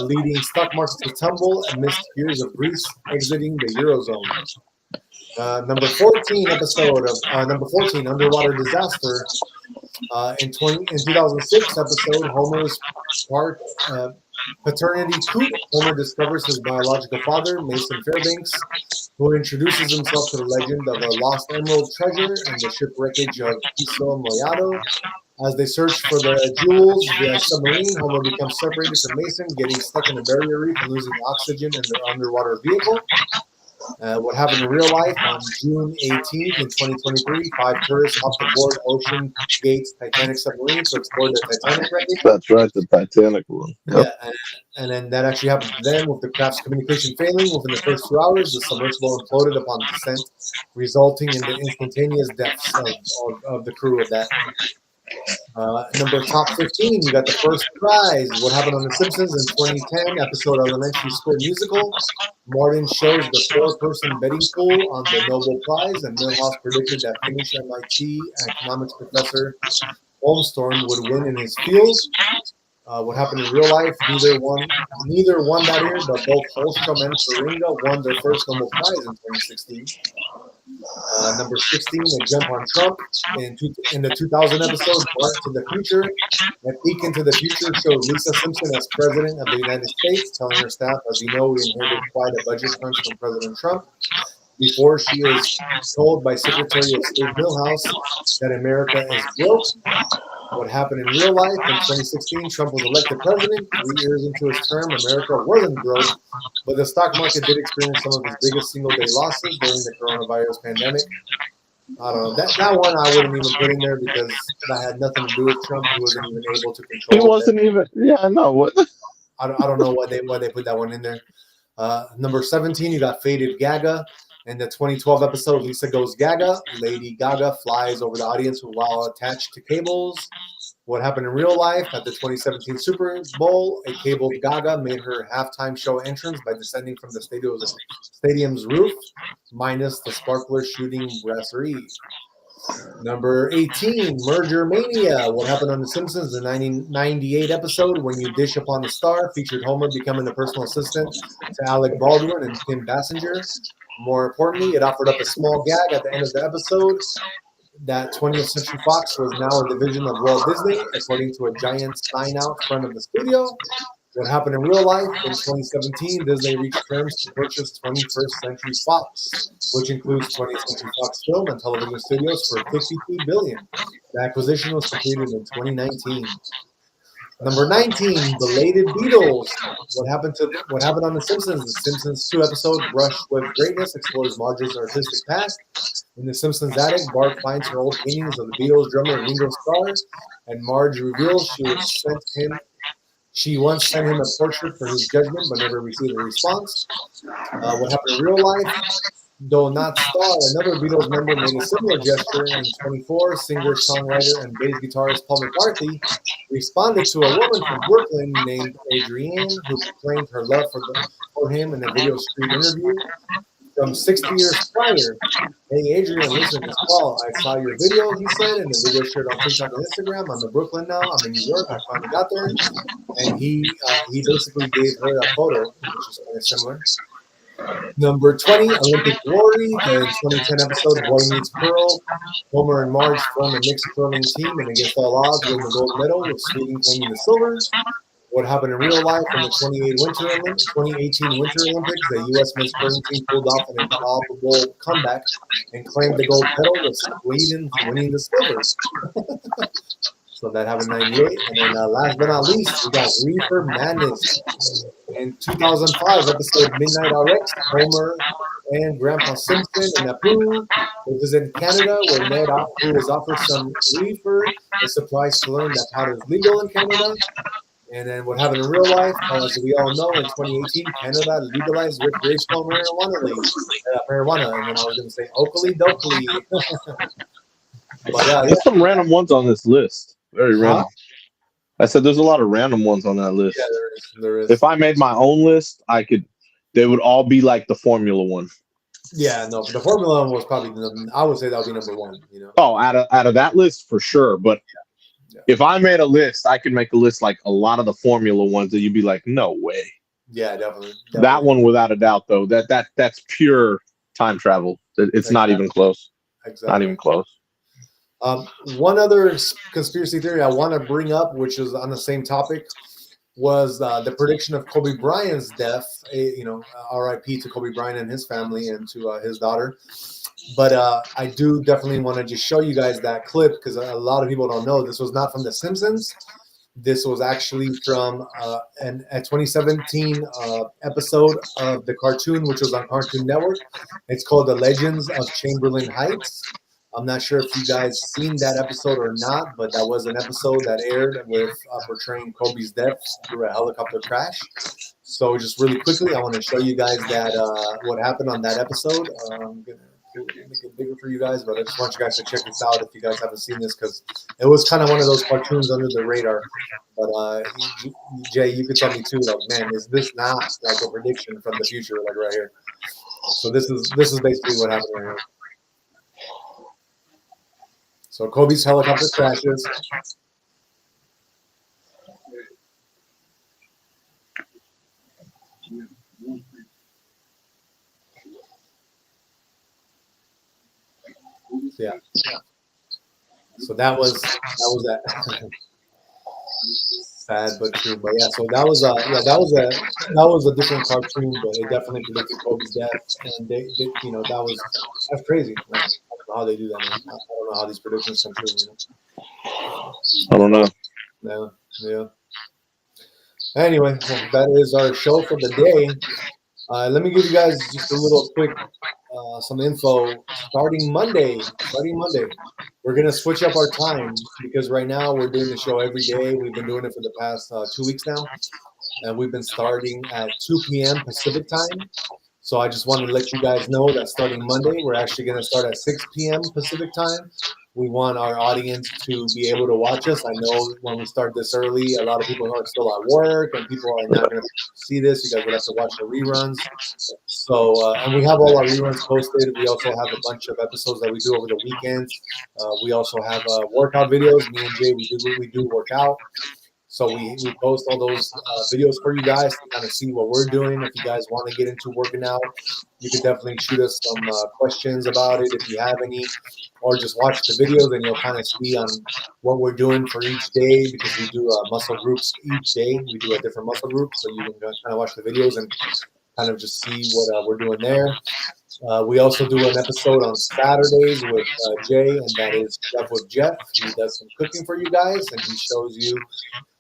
S1: leading stock markets to tumble amidst fears of Greece exiting the Eurozone. Number 14 episode of number 14, Underwater Disaster. In 2006 episode, Homer's paternity coup. Homer discovers his biological father, Mason Fairbanks, who introduces himself to the legend of the lost emerald treasure and the shipwreckage of Piso Moyado. As they search for the jewels via submarine, Homer becomes separated from Mason, getting stuck in a barrier reef and losing oxygen in their underwater vehicle. What happened in real life on June 18th in 2023, 5 tourists hopped aboard Ocean Gate's Titanic submarine to explore the Titanic wreckage.
S2: That's right, the Titanic one.
S1: Yep. Yeah, and then that actually happened to them with the craft's communication failing. Within the first 2 hours, the submersible imploded upon descent, resulting in the instantaneous deaths of the crew of that. Number top 15, you got The First Prize. What happened on The Simpsons in 2010 episode Elementary School Musical. Martin shows the 4-person betting pool on the Nobel Prize, and Milhouse predicted that Finnish MIT economics professor Holmstrom would win in his field. What happened in real life? Neither won that year, but both Holmstrom and Faringa won their first Nobel Prize in 2016. Number 16, a jump on Trump. In the 2000 episode, Bart to the Future. A peek into the future showed Lisa Simpson as president of the United States, telling her staff, as you know, we inherited quite a budget crunch from President Trump. Before she is told by Secretary of State Milhouse that America is broke. What happened in real life in 2016, Trump was elected president. 3 years into his term, America wasn't broke, but the stock market did experience some of its biggest single-day losses during the coronavirus pandemic. I don't know. That one I wouldn't even put in there because that had nothing to do with Trump. He wasn't even able to control it.
S2: He wasn't even, yeah, I know. What?
S1: I don't know why they put that one in there. Number 17, you got Faded Gaga. In the 2012 episode, Lisa Goes Gaga. Lady Gaga flies over the audience while attached to cables. What happened in real life at the 2017 Super Bowl? A cabled Gaga made her halftime show entrance by descending from the stadium's roof, minus the sparkler shooting brasserie. Number 18, Merger Mania. What happened on The Simpsons? The 1998 episode, When You Dish Upon the Star, featured Homer becoming a personal assistant to Alec Baldwin and Kim Basinger. More importantly, it offered up a small gag at the end of the episode that 20th Century Fox was now a division of Walt Disney, according to a giant sign out front of the studio. What happened in real life? In 2017, Disney reached terms to purchase 21st Century Fox, which includes 20th Century Fox Film and Television Studios for $52 billion. The acquisition was completed in 2019. Number 19, Belated Beatles. What happened on The Simpsons? The Simpsons 2 episode, Brush with Greatness, explores Marge's artistic past. In The Simpsons attic, Bart finds her old paintings of the Beatles drummer Ringo Starr, and Marge reveals she once sent him a portrait for his judgment, but never received a response. What happened in real life? Though not star, another Beatles member made a similar gesture. In 24, singer, songwriter, and bass guitarist Paul McCartney responded to a woman from Brooklyn named Adrienne, who proclaimed her love for him in a video street interview from 60 years prior. Hey, Adrian, listen, it's Paul. I saw your video, he said, and the video shared on TikTok and Instagram. I'm in Brooklyn now. I'm in New York. I finally got there. And he basically gave her a photo, which is kind of similar. Number 20, Olympic Glory, the 2010 episode Boy Meets Pearl. Homer and Marge form a mixed curling team and against all odds win the gold medal, with Sweden claiming the silver. What happened in real life in the 2018 Winter Olympics, the U.S. men's curling team pulled off an improbable comeback and claimed the gold medal, with Sweden winning the silver. So that happened in 98. And then last but not least, we got Reefer Madness. In 2005, episode Midnight RX, Homer and Grandpa Simpson and Apu will visit Canada, where Ned, who was offered some reefer, is surprised to learn that pot is legal in Canada. And then what happened in real life, as we all know, in 2018, Canada legalized recreational marijuana. And then I was going to say Oakley Dokley. But
S2: there's some random ones on this list. Very random. I said there's a lot of random ones on that list.
S1: Yeah, there is.
S2: If I made my own list, they would all be like the Formula One.
S1: Yeah, no, the Formula One was probably I would say that would be number one. You know.
S2: Oh, out of that list for sure. But if I made a list, I could make a list like a lot of the Formula Ones that you'd be like, no way.
S1: Yeah, definitely.
S2: That one, without a doubt, though, that's pure time travel. It's not even close.
S1: Exactly.
S2: Not even close.
S1: One other conspiracy theory I want to bring up, which is on the same topic, was the prediction of Kobe Bryant's death. R.I.P. to Kobe Bryant and his family and to his daughter. But I do definitely want to just show you guys that clip, because a lot of people don't know this was not from The Simpsons. This was actually from a 2017 episode of the cartoon, which was on Cartoon Network. It's called The Legends of Chamberlain Heights. I'm not sure if you guys seen that episode or not, but that was an episode that aired with portraying Kobe's death through a helicopter crash. So just really quickly, I want to show you guys that what happened on that episode. I'm going to make it bigger for you guys, but I just want you guys to check this out if you guys haven't seen this, because it was kind of one of those cartoons under the radar. But Jay, you could tell me too, like, man, is this not like a prediction from the future, like right here? So this is basically what happened right here. So Kobe's helicopter crashes. Yeah. So that was that. Sad but true. But yeah, so that was a different cartoon, but it definitely predicted Kobe's death, and that's crazy. Like, I don't know how they do that. I don't know how these predictions come true.
S2: I don't know.
S1: Yeah. Anyway, well, that is our show for the day. Let me give you guys just a little quick some info. Starting Monday, we're gonna switch up our time, because right now we're doing the show every day. We've been doing it for the past 2 weeks now, and we've been starting at 2 p.m. Pacific time. So I just wanted to let you guys know that starting Monday, we're actually going to start at 6 p.m. Pacific time. We want our audience to be able to watch us. I know when we start this early, a lot of people are still at work, and people are not going to see this. You guys would have to watch the reruns. So, and we have all our reruns posted. We also have a bunch of episodes that we do over the weekends. We also have workout videos. Me and Jay, we do work out. So we post all those videos for you guys to kind of see what we're doing. If you guys want to get into working out, you can definitely shoot us some questions about it if you have any, or just watch the videos and you'll kind of see on what we're doing for each day, because we do muscle groups each day. We do a different muscle group, so you can kind of watch the videos and kind of just see what we're doing there. We also do an episode on Saturdays with Jay, and that is Chef with Jeff. He does some cooking for you guys, and he shows you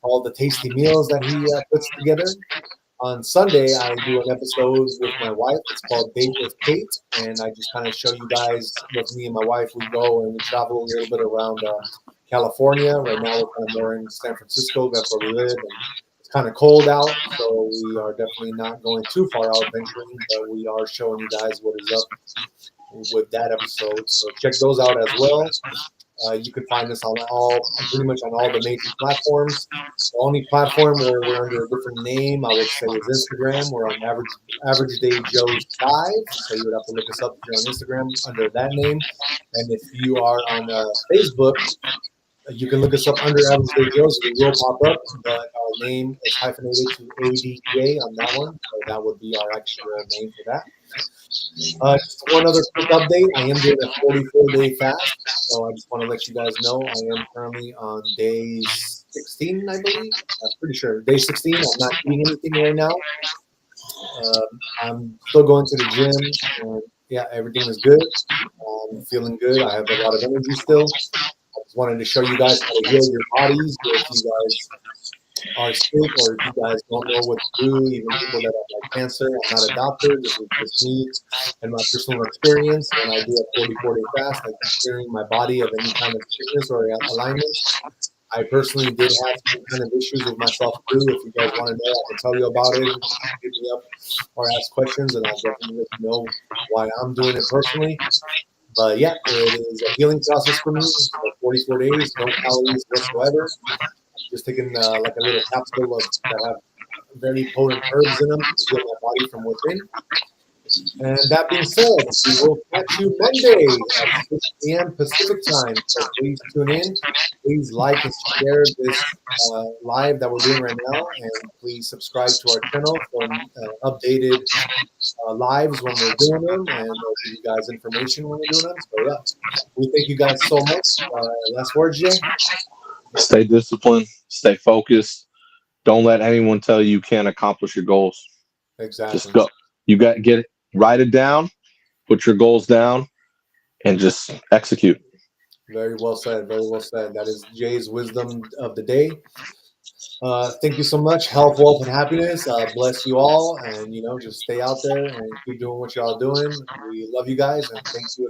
S1: all the tasty meals that he puts together. On Sunday, I do an episode with my wife. It's called Date with Kate, and I just kind of show you guys, with me and my wife, we go and we travel a little bit around California. Right now, we're kind of more in San Francisco. That's where we live. And It's kind of cold out, so we are definitely not going too far out venturing, but we are showing you guys what is up with that episode. So check those out as well. You can find us on pretty much on all the major platforms. The only platform where we're under a different name, I would say, is Instagram. We're on AverageDayJoes 5, so you would have to look us up if you're on Instagram under that name. And if you are on Facebook, you can look us up under Average Day Joes. We will pop up, but our name is hyphenated to ADJ on that one, so that would be our extra name for that. Just one other quick update. I am doing a 44-day fast, so I just want to let you guys know I am currently on day 16, I believe. I'm pretty sure. Day 16. I'm not eating anything right now. I'm still going to the gym, and yeah, everything is good. I'm feeling good. I have a lot of energy still. I just wanted to show you guys how to heal your bodies if you guys are sick or if you guys don't know what to do, even people that have like cancer. I'm not a doctor. This is just me and my personal experience. When I do a 44-day fast, I'm clearing my body of any kind of sickness or alignments. I personally did have some kind of issues with myself too. If you guys want to know, I can tell you about it. Hit me up or ask questions, and I'll definitely let you know why I'm doing it personally. But yeah, it is a healing process for me. So 44 days, no calories whatsoever. Just taking like a little capsule that have very potent herbs in them to heal my body from within. And that being said, we will catch you Monday at 6 p.m. Pacific time. So please tune in. Please like and share this live that we're doing right now. And please subscribe to our channel for updated lives when we're doing them. And we'll give you guys information when we're doing them. So yeah, we thank you guys so much. Last words, Jay?
S2: Stay disciplined. Stay focused. Don't let anyone tell you can't accomplish your goals.
S1: Exactly.
S2: Just go. You got to get it. Write it down. Put your goals down, and just execute.
S1: Very well said. Very well said. That is Jay's wisdom of the day. Thank you so much. Health, wealth, and happiness. Bless you all, and just stay out there and keep doing what y'all doing. We love you guys, and thank you.